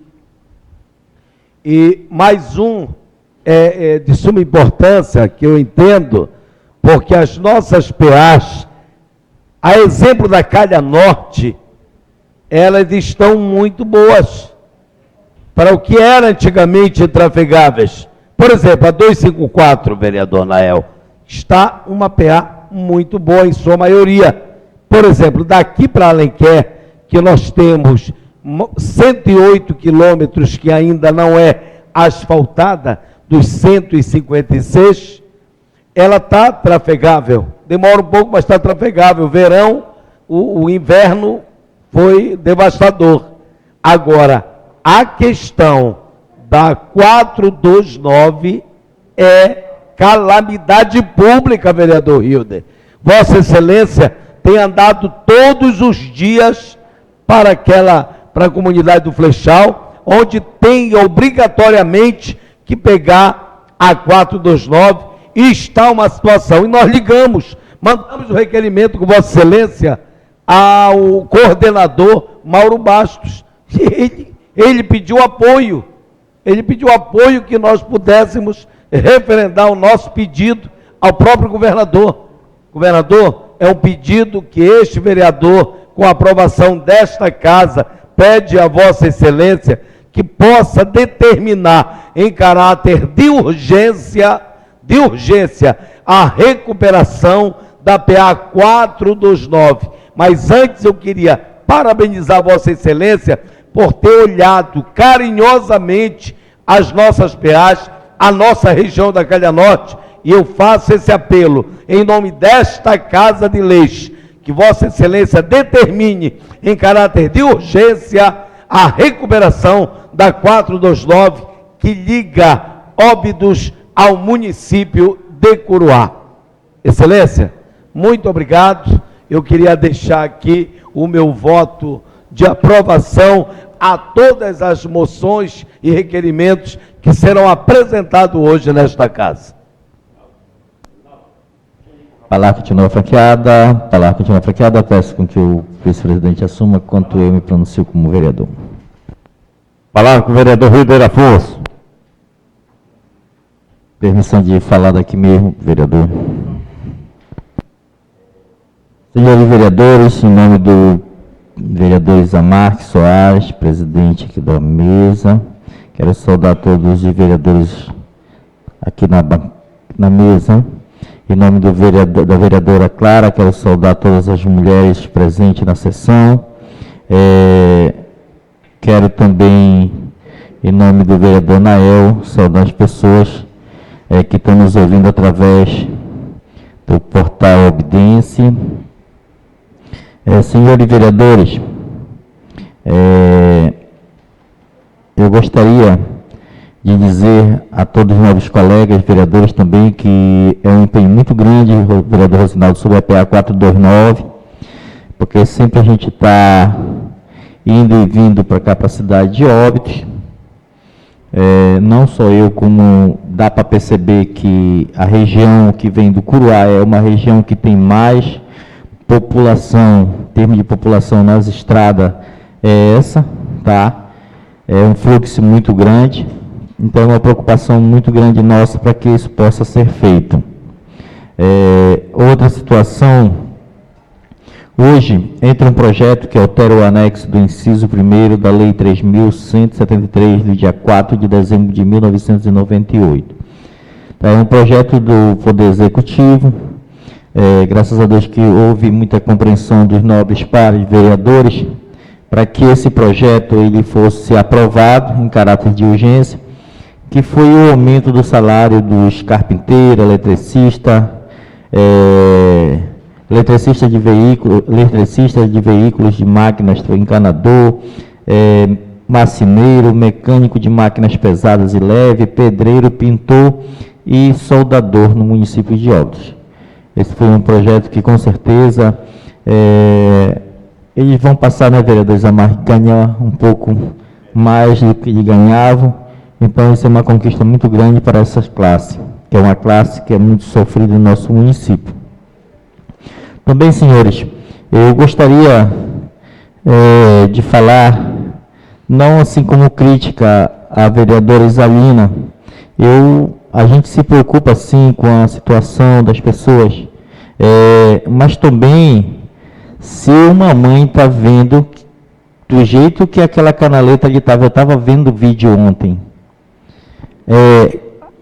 e mais um é de suma importância, que eu entendo, porque as nossas PAs, a exemplo da Calha Norte, elas estão muito boas para o que era antigamente trafegáveis. Por exemplo, a 254, vereador Nael, está uma PA muito boa em sua maioria. Por exemplo, daqui para Alenquer, que nós temos 108 quilômetros que ainda não é asfaltada, dos 156, ela está trafegável. Demora um pouco, mas está trafegável. Verão, o inverno foi devastador. Agora, a questão da 429 é calamidade pública, vereador Hilder. Vossa Excelência tem andado todos os dias para a comunidade do Flechal, onde tem obrigatoriamente que pegar a 429, e está uma situação, e nós ligamos, mandamos o requerimento com Vossa Excelência ao coordenador Mauro Bastos, e ele pediu apoio, que nós pudéssemos referendar o nosso pedido ao próprio governador. Governador, é um pedido que este vereador, com a aprovação desta casa, pede a Vossa Excelência que possa determinar em caráter de urgência, a recuperação da PA 429. Mas antes eu queria parabenizar Vossa Excelência por ter olhado carinhosamente as nossas PAs, a nossa região da Calha Norte, e eu faço esse apelo em nome desta Casa de Leis, que Vossa Excelência determine em caráter de urgência a recuperação da 429, que liga Óbidos ao município de Curuá. Excelência, muito obrigado. Eu queria deixar aqui o meu voto de aprovação a todas as moções e requerimentos que serão apresentados hoje nesta casa. Palavra continua franqueada, peço com que o vice-presidente assuma, quanto eu me pronuncio como vereador. Palavra com o vereador Hilder Afonso. Permissão de falar daqui mesmo, vereador. Senhores vereadores, em nome do vereador Isamar Soares, presidente aqui da mesa, quero saudar todos os vereadores aqui na mesa. Em nome da vereadora Clara, quero saudar todas as mulheres presentes na sessão. Quero também, em nome do vereador Nael, saudar as pessoas que estão nos ouvindo através do portal Obdense. Senhores vereadores, eu gostaria de dizer a todos os novos colegas, vereadores também, que é um empenho muito grande, o vereador Rosinaldo, sobre a PA 429, porque sempre a gente está indo e vindo para cá, para a cidade de Óbidos. Não só eu, como dá para perceber que a região que vem do Curuá é uma região que tem mais população, em termos de população nas estradas, é essa, tá? É um fluxo muito grande. Então, é uma preocupação muito grande nossa para que isso possa ser feito. Outra situação, Hoje, entra um projeto que altera o anexo do inciso 1º da Lei 3.173, do dia 4 de dezembro de 1998. É um projeto do Poder Executivo, graças a Deus que houve muita compreensão dos nobres pares vereadores, para que esse projeto ele fosse aprovado em caráter de urgência, que foi o aumento do salário dos carpinteiros, eletricista de veículos, de máquinas, encanador, marceneiro, mecânico de máquinas pesadas e leve, pedreiro, pintor e soldador no município de Óbidos. Esse foi um projeto que, com certeza, eles vão passar, né, vereadores, a ganhar um pouco mais do que ganhavam. Então, isso é uma conquista muito grande para essa classe, que é uma classe que é muito sofrida no nosso município. Também, senhores, eu gostaria de falar, não assim como crítica à vereadora Isalina, a gente se preocupa sim com a situação das pessoas, mas também se uma mãe está vendo do jeito que aquela canaleta ali estava, eu estava vendo o vídeo ontem,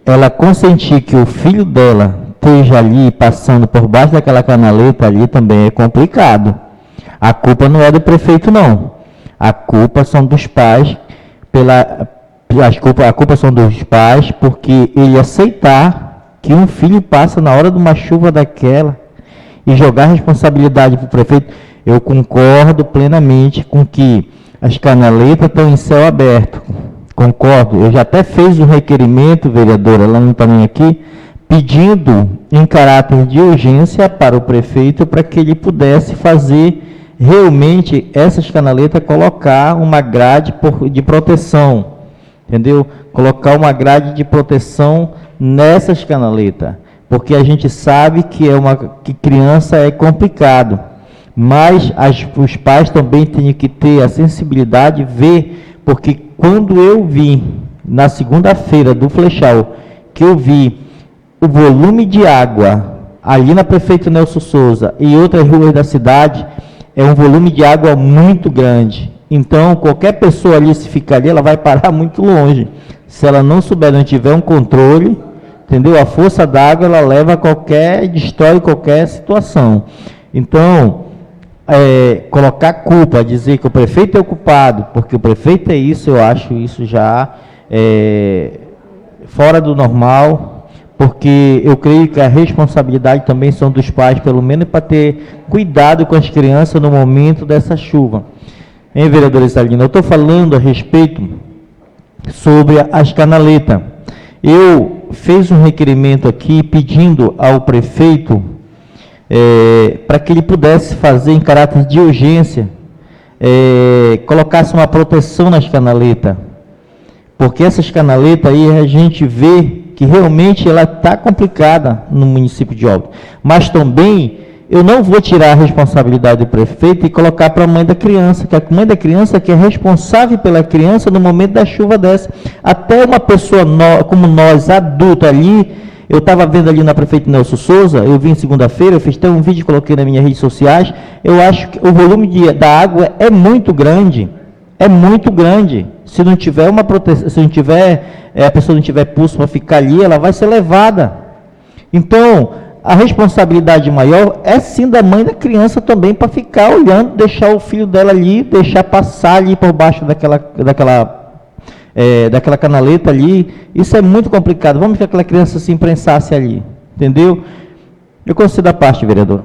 ela consentir que o filho dela esteja ali passando por baixo daquela canaleta ali também é complicado. A culpa não é do prefeito, não. A culpa são dos pais, a culpa são dos pais porque ele aceitar que um filho passa na hora de uma chuva daquela e jogar a responsabilidade para o prefeito. Eu concordo plenamente com que as canaletas estão em céu aberto. Concordo. Eu já até fiz um requerimento, vereadora, ela não está nem aqui, pedindo em caráter de urgência para o prefeito para que ele pudesse fazer realmente essas canaletas, colocar uma grade de proteção, entendeu? Colocar uma grade de proteção nessas canaletas, porque a gente sabe que que criança é complicado, mas os pais também têm que ter a sensibilidade de ver, porque quando eu vi na segunda-feira do Flechal, que eu vi o volume de água ali na Prefeito Nelson Souza e outras ruas da cidade, é um volume de água muito grande. Então, qualquer pessoa ali, se ficar ali, ela vai parar muito longe. Se ela não souber, não tiver um controle, entendeu? A força d'água, ela leva destrói qualquer situação. Então, colocar culpa, dizer que o prefeito é o culpado, porque o prefeito é isso, eu acho isso já fora do normal, porque eu creio que a responsabilidade também são dos pais, pelo menos para ter cuidado com as crianças no momento dessa chuva. Hein, vereadora Isalina? Eu estou falando a respeito sobre as canaletas. Eu fiz um requerimento aqui pedindo ao prefeito para que ele pudesse fazer em caráter de urgência, colocasse uma proteção nas canaletas, porque essas canaletas aí a gente vê que realmente ela está complicada no município de Óbidos, mas também eu não vou tirar a responsabilidade do prefeito e colocar para a mãe da criança, que a mãe da criança que é responsável pela criança no momento da chuva dessa. Até uma pessoa como nós, adulto ali, eu estava vendo ali na Prefeito Nelson Souza, eu vim segunda-feira, eu fiz até um vídeo e coloquei nas minhas redes sociais, eu acho que o volume da água é muito grande, Se não tiver uma proteção, se não tiver, a pessoa não tiver pulso para ficar ali, ela vai ser levada. Então, a responsabilidade maior é sim da mãe da criança também, para ficar olhando, deixar o filho dela ali, deixar passar ali por baixo daquela canaleta ali. Isso é muito complicado. Vamos que aquela criança se imprensasse ali, entendeu? Eu concedo a parte, vereador.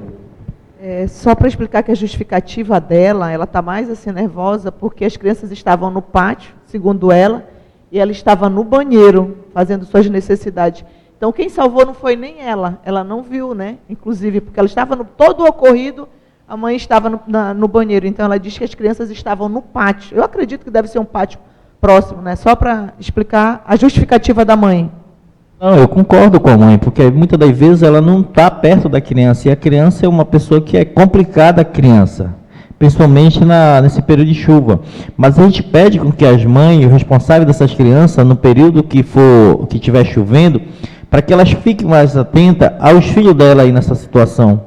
Só para explicar que a justificativa dela, ela está mais assim nervosa, porque as crianças estavam no pátio, segundo ela, e ela estava no banheiro, fazendo suas necessidades. Então, quem salvou não foi nem ela não viu, né? Inclusive, porque ela estava todo o ocorrido, a mãe estava no banheiro, então ela diz que as crianças estavam no pátio. Eu acredito que deve ser um pátio próximo, né? Só para explicar a justificativa da mãe. Não, eu concordo com a mãe, porque muitas das vezes ela não está perto da criança, e a criança é uma pessoa que é complicada, a criança, principalmente nesse período de chuva. Mas a gente pede com que as mães, os responsáveis dessas crianças, no período que estiver chovendo, para que elas fiquem mais atentas aos filhos dela aí nessa situação.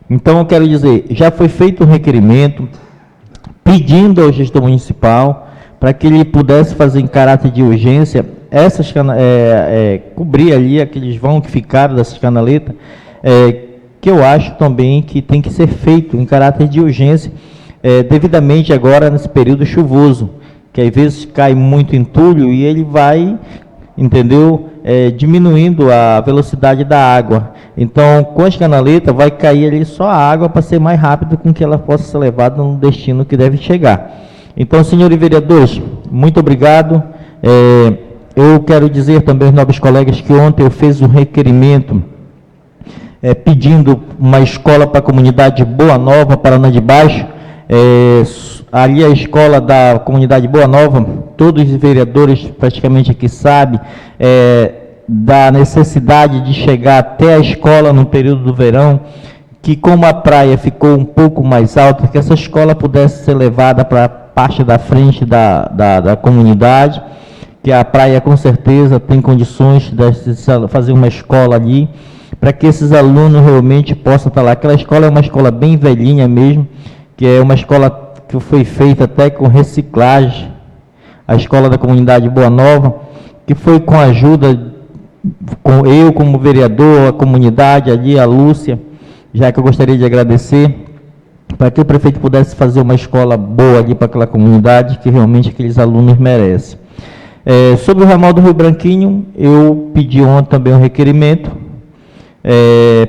Então, eu quero dizer, já foi feito um requerimento pedindo ao gestor municipal para que ele pudesse fazer em caráter de urgência cobrir ali aqueles vão que ficaram dessas canaletas, que eu acho também que tem que ser feito em caráter de urgência, devidamente agora nesse período chuvoso, que às vezes cai muito entulho e ele vai, entendeu, diminuindo a velocidade da água. Então, com as canaletas, vai cair ali só a água para ser mais rápido com que ela possa ser levada no destino que deve chegar. Então, senhores vereadores, muito obrigado. Eu quero dizer também aos nobres colegas que ontem eu fiz um requerimento pedindo uma escola para a comunidade Boa Nova, Paraná de Baixo. Ali a escola da comunidade Boa Nova, todos os vereadores praticamente aqui sabem da necessidade de chegar até a escola no período do verão, que como a praia ficou um pouco mais alta, que essa escola pudesse ser levada para a parte da frente da comunidade, que a praia com certeza tem condições de fazer uma escola ali, para que esses alunos realmente possam estar lá. Aquela escola é uma escola bem velhinha mesmo, que é uma escola que foi feita até com reciclagem, a escola da comunidade Boa Nova, que foi com a ajuda, com eu como vereador, a comunidade ali, a Lúcia, já que eu gostaria de agradecer, para que o prefeito pudesse fazer uma escola boa ali para aquela comunidade, que realmente aqueles alunos merecem. Sobre o ramal do Rio Branquinho, eu pedi ontem também um requerimento,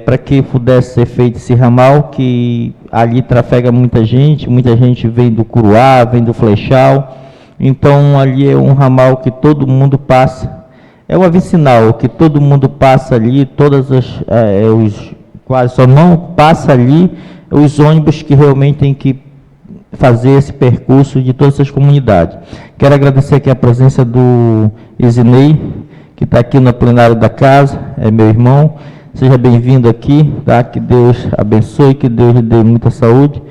para que pudesse ser feito esse ramal, que ali trafega muita gente vem do Curuá, vem do Flechal, então ali é um ramal que todo mundo passa, é uma vicinal, que todo mundo passa ali, quase só não passa ali os ônibus que realmente tem que fazer esse percurso de todas essas comunidades. Quero agradecer aqui a presença do Isinei, que está aqui no plenário da casa, é meu irmão. Seja bem-vindo aqui, tá? Que Deus abençoe, que Deus lhe dê muita saúde.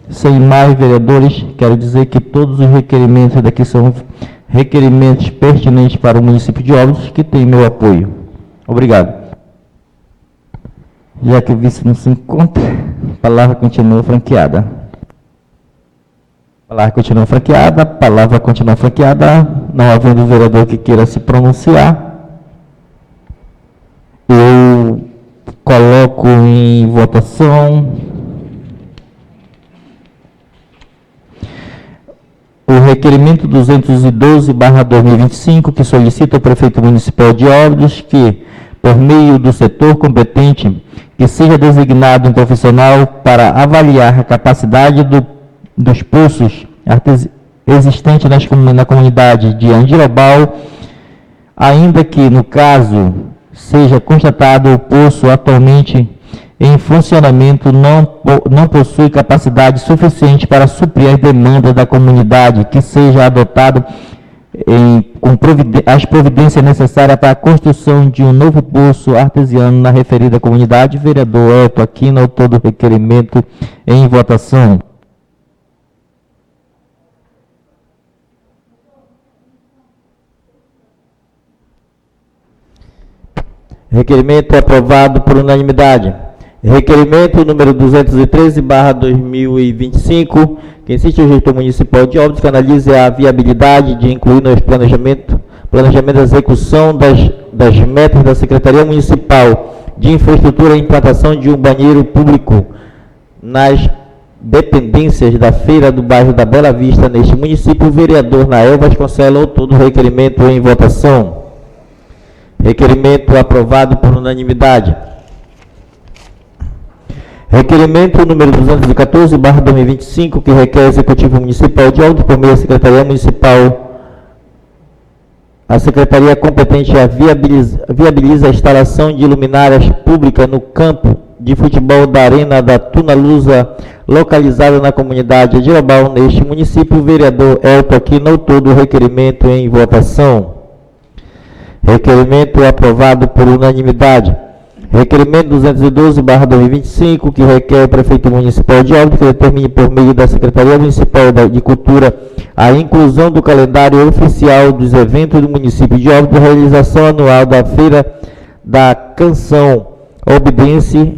Sem mais vereadores, quero dizer que todos os requerimentos daqui são requerimentos pertinentes para o município de Óbidos, que tem meu apoio. Obrigado. Já que o vice não se encontra, a palavra continua franqueada. Palavra continua franqueada, não havendo vereador que queira se pronunciar, eu coloco em votação o requerimento 212/2025, que solicita ao prefeito municipal de Óbidos que, por meio do setor competente, que seja designado um profissional para avaliar a capacidade dos poços existentes na comunidade de Andirobal, ainda que, no caso, seja constatado o poço atualmente em funcionamento não possui capacidade suficiente para suprir as demandas da comunidade, que seja adotado as providências necessárias para a construção de um novo poço artesiano na referida comunidade. Vereador Elton Aquino, autor do requerimento, em votação. Requerimento aprovado por unanimidade. Requerimento número 213/2025, que insiste o gestor municipal de Óbidos que analise a viabilidade de incluir no planejamento de execução das metas da Secretaria Municipal de Infraestrutura a implantação de um banheiro público nas dependências da Feira do Bairro da Bela Vista, neste município. O vereador Nael Vasconcelos, autor do requerimento, em votação. Requerimento aprovado por unanimidade. Requerimento número 214/2025, que requer ao Executivo Municipal de Óbidos, por meio da Secretaria Municipal, a Secretaria competente viabiliza a instalação de luminárias públicas no campo de futebol da Arena da Tuna Lusa, localizada na comunidade de Andirobal, neste município. O vereador Elton Aquino, autor do requerimento, em votação. Requerimento aprovado por unanimidade. Requerimento 212/2025, que requer ao prefeito municipal de Óbidos que determine, por meio da Secretaria Municipal de Cultura, a inclusão do calendário oficial dos eventos do município de Óbidos, a realização anual da Feira da Canção, obediência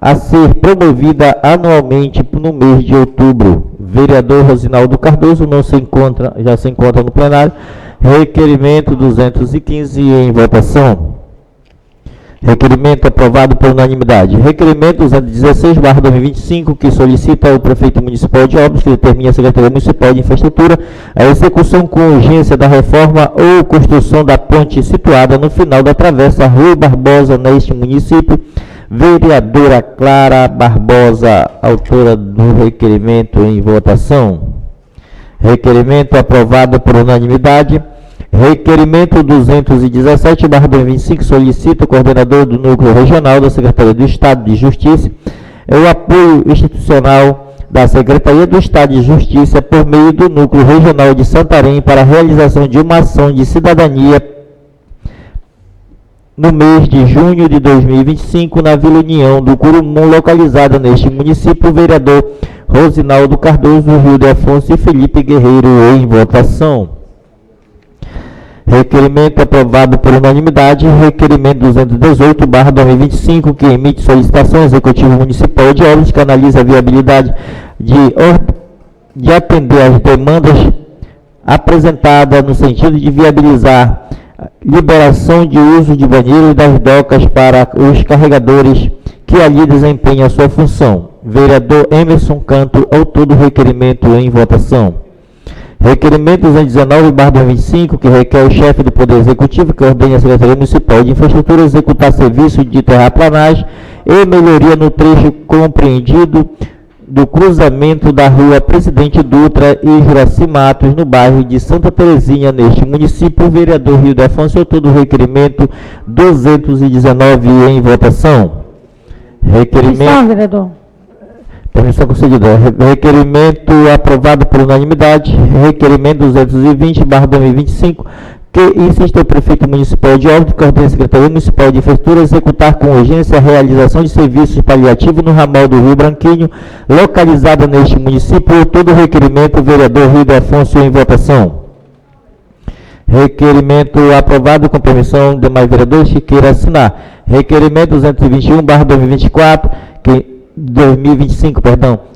a ser promovida anualmente no mês de outubro. Vereador Rosinaldo Cardoso já se encontra no plenário. Requerimento 215 em votação. Requerimento aprovado por unanimidade. Requerimento 216/2025, que solicita ao prefeito municipal de Óbidos, que determine a Secretaria Municipal de Infraestrutura a execução com urgência da reforma ou construção da ponte situada no final da travessa Rui Barbosa, neste município. Vereadora Clara Barbosa, autora do requerimento, em votação. Requerimento aprovado por unanimidade. Requerimento 217/2025, solicita o coordenador do Núcleo Regional da Secretaria do Estado de Justiça o apoio institucional da Secretaria do Estado de Justiça por meio do Núcleo Regional de Santarém para a realização de uma ação de cidadania no mês de junho de 2025 na Vila União do Curumum, localizada neste município. Vereador Rosinaldo Cardoso, Rio de Afonso e Felipe Guerreiro em votação. Requerimento aprovado por unanimidade. Requerimento 218/2025, que emite solicitação ao Executivo Municipal de Óbidos, que analisa a viabilidade de atender às demandas apresentadas no sentido de viabilizar liberação de uso de banheiro e das docas para os carregadores que ali desempenham a sua função. Vereador Emerson Canto, autor do requerimento, em votação. Requerimento 219/2025, que requer o chefe do Poder Executivo que ordene a Secretaria Municipal de Infraestrutura executar serviço de terraplanagem e melhoria no trecho compreendido do cruzamento da rua Presidente Dutra e Juraci Matos, no bairro de Santa Terezinha, neste município. Vereador Rio de Afonso, autor do requerimento 219 em votação. Requerimento... vereador. Permissão concedida. Requerimento aprovado por unanimidade. Requerimento 220/2025, que insiste ao prefeito municipal de Óbidos, que ordena a Secretaria Municipal de Infraestrutura executar com urgência a realização de serviços paliativos no ramal do Rio Branquinho, localizado neste município. Todo o requerimento, vereador Rio de Afonso, em votação. Requerimento aprovado com permissão de demais vereadores que queira assinar. Requerimento 221/2024, que 2025,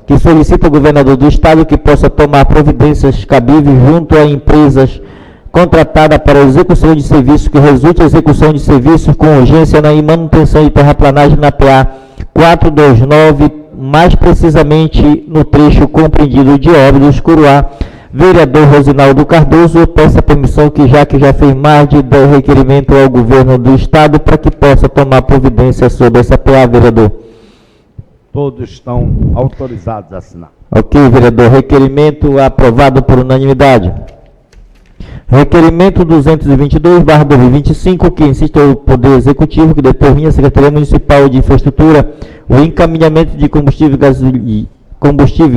que solicita ao governador do estado que possa tomar providências cabíveis junto a empresas contratadas para a execução de serviços, que resulte a execução de serviços com urgência na manutenção de terraplanagem na PA 429, mais precisamente no trecho compreendido de Óbidos, Curuá. Vereador Rosinaldo Cardoso, peça permissão que já fez mais de 10 requerimentos ao governo do estado para que possa tomar providência sobre essa PA, vereador. Todos estão autorizados a assinar. Ok, vereador. Requerimento aprovado por unanimidade. Requerimento 222/2025, que insiste ao Poder Executivo que determine a Secretaria Municipal de Infraestrutura o encaminhamento de combustível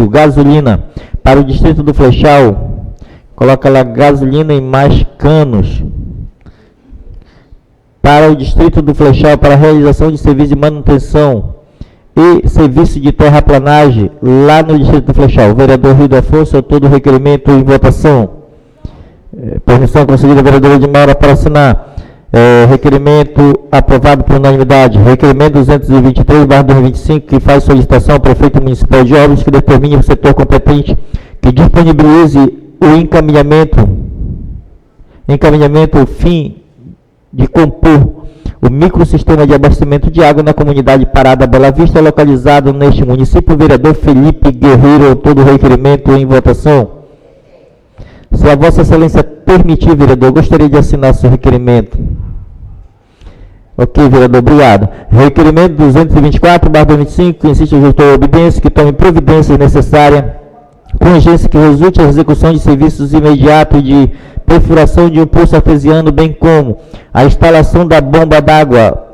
gasolina para o Distrito do Flechal. Coloca lá gasolina em mais canos. Para o Distrito do Flechal, para a realização de serviço de manutenção e serviço de terraplanagem lá no Distrito do Flechal. Vereador Rio de Afonso, autor do requerimento, em votação. Permissão concedida, vereadora Edmaura, para assinar. Requerimento aprovado por unanimidade. Requerimento 223/2025, que faz solicitação ao prefeito municipal de Óbidos que determine o setor competente que disponibilize o encaminhamento fim de compor o microsistema de abastecimento de água na comunidade Parada Bela Vista, localizado neste município. Vereador Felipe Guerreiro, autor do requerimento, em votação. Se a Vossa Excelência permitir, vereador, gostaria de assinar seu requerimento. Ok, vereador, obrigado. Requerimento 224/2025, que insiste o gestor obediência que tome providências necessárias com urgência que resulte a execução de serviços imediatos de perfuração de um poço artesiano, bem como a instalação da bomba d'água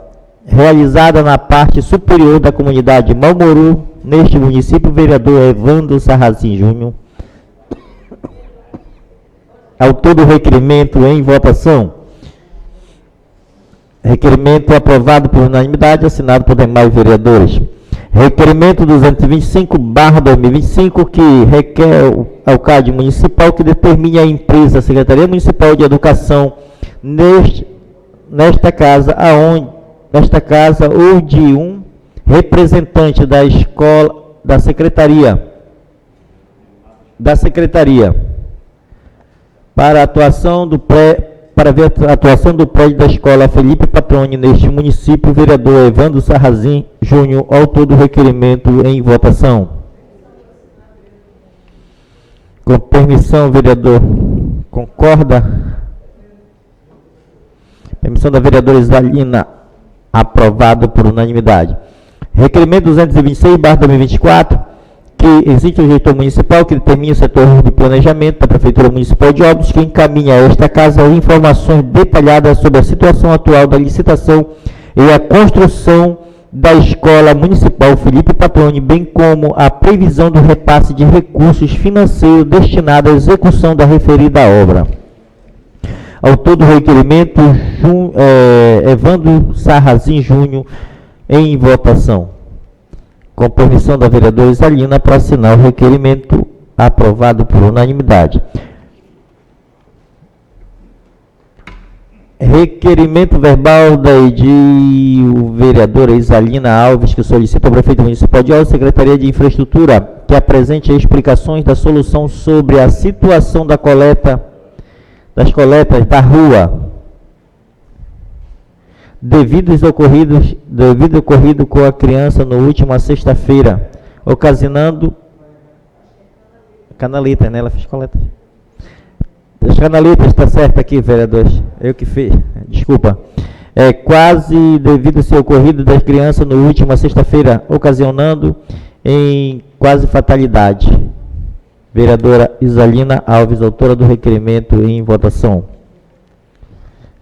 realizada na parte superior da comunidade Malmoru, neste município. Vereador Evandro Sarrazin Júnior, autor do requerimento, em votação. Requerimento aprovado por unanimidade, assinado por demais vereadores. Requerimento 225/2025, que requer ao CAD municipal que determine a empresa, a Secretaria Municipal de Educação, nesta casa ou de um representante da escola, da secretaria, para ver a atuação do prédio da escola Felipe Patroni neste município, o vereador Evandro Sarrazin Júnior, autor do requerimento, em votação. Com permissão, vereador, concorda? Permissão da vereadora Isalina, aprovado por unanimidade. Requerimento 226/2024, que existe o gestor municipal que determina o setor de planejamento da Prefeitura Municipal de Óbidos, que encaminha a esta casa informações detalhadas sobre a situação atual da licitação e a construção da Escola Municipal Felipe Patroni, bem como a previsão do repasse de recursos financeiros destinados à execução da referida obra. Autor do requerimento, Evandro Sarrazin Júnior, em votação. Com permissão da vereadora Isalina, para assinar o requerimento, aprovado por unanimidade. Requerimento verbal o vereadora Isalina Alves, que solicita ao prefeito municipal de Óbidos, Secretaria de Infraestrutura, que apresente explicações da solução sobre a situação das coletas da rua, devido ocorrido com a criança na última sexta-feira, ocasionando canaleta, né? Ela fez coleta. As canaletas, está certo aqui, vereadores, eu que fiz, desculpa. Quase devido a ser ocorrido das crianças na última sexta-feira, ocasionando em quase fatalidade. Vereadora Isalina Alves, autora do requerimento, em votação.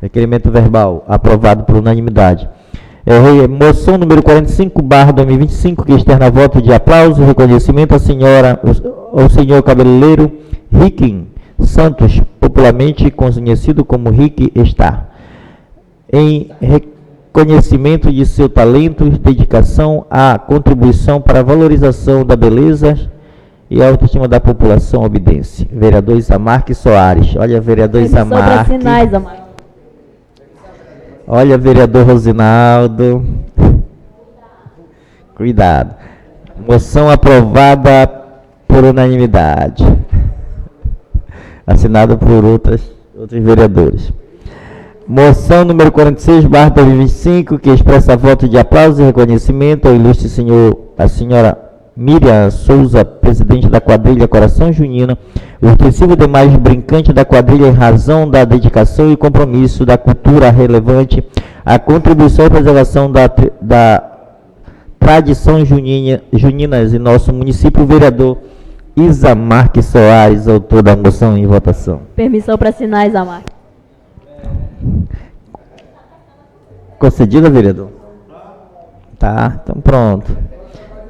Requerimento verbal, aprovado por unanimidade. Moção número 45/2025, que externa voto de aplauso e reconhecimento ao senhor cabeleireiro Riquim Santos, popularmente conhecido como Rick Star, em reconhecimento de seu talento e dedicação à contribuição para a valorização da beleza e a autoestima da população obidense. Vereador Isamar Soares. Olha, vereador Isamar. Olha, vereador Rosinaldo. Cuidado. Moção aprovada por unanimidade. Assinada por outros vereadores. Moção número 46/2025, que expressa voto de aplauso e reconhecimento ao ilustre a senhora Miriam Souza, presidente da quadrilha Coração Junina, o extensivo demais brincante da quadrilha, em razão da dedicação e compromisso da cultura relevante, a contribuição e preservação da tradição juninas em nosso município, o vereador Isamar Soares, autor da moção, em votação. Permissão para assinar, Isamar. Concedida, vereador? Tá, então pronto.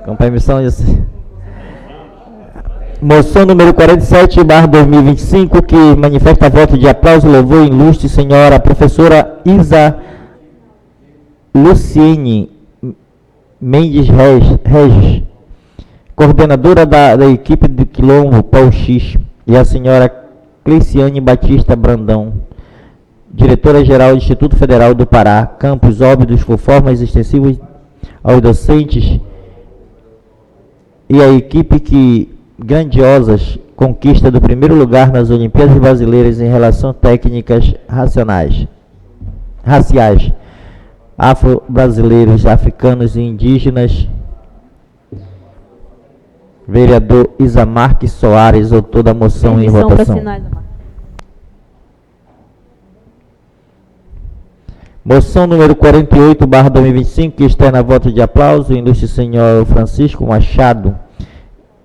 Com permissão de... Moção número 47/2025, que manifesta voto de aplauso e louvor em ilustre senhora professora Isa Luciene Mendes Regis, coordenadora da equipe de Quilombo Pau X, e a senhora Cleiciane Batista Brandão, diretora-geral do Instituto Federal do Pará, Campus Óbidos, com formas extensivas aos docentes e a equipe que grandiosas conquista do primeiro lugar nas Olimpíadas Brasileiras em relação técnicas raciais, afro-brasileiros, africanos e indígenas. Vereador Isamar Soares, autor da moção, em votação. Moção número 48/2025, que externa voto de aplauso, o ilustre senhor Francisco Machado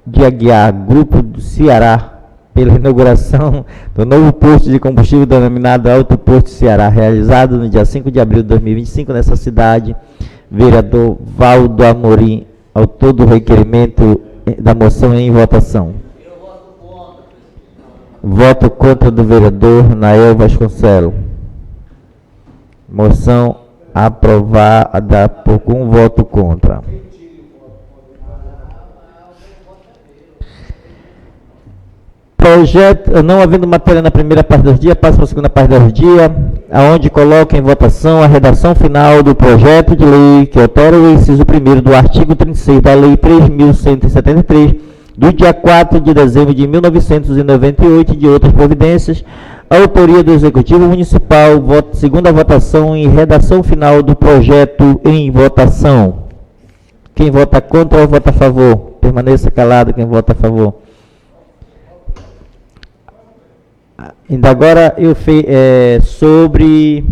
de Aguiar, Grupo do Ceará, pela inauguração do novo posto de combustível denominado Alto Posto Ceará, realizado no dia 5 de abril de 2025, nessa cidade. Vereador Valdo Amorim, autor do requerimento da moção, em votação. Voto contra do vereador Nael Vasconcelos. Moção aprovada por um voto contra. Projeto, não havendo matéria na primeira parte do dia, passa para a segunda parte do dia. aonde coloca em votação a redação final do projeto de lei que altera o inciso 1º do artigo 36 da Lei 3.173, do dia 4 de dezembro de 1998 e de outras providências, autoria do Executivo Municipal, segunda votação e redação final do projeto em votação. Quem vota contra ou vota a favor? Permaneça calado quem vota a favor. Ainda agora, sobre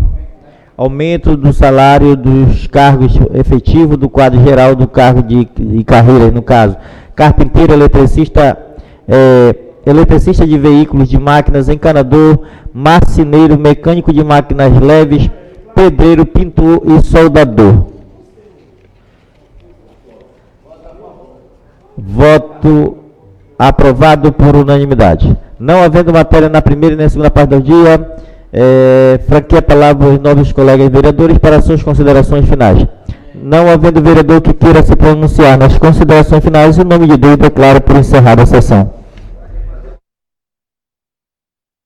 aumento do salário dos cargos efetivos do quadro geral do cargo de carreira, no caso, carpinteiro, eletricista de veículos de máquinas, encanador, marceneiro, mecânico de máquinas leves, pedreiro, pintor e soldador. Voto aprovado por unanimidade. Não havendo matéria na primeira e na segunda parte do dia, franqueia a palavra aos novos colegas vereadores para suas considerações finais. Não havendo vereador que queira se pronunciar nas considerações finais, em nome de Deus, declaro por encerrada a sessão.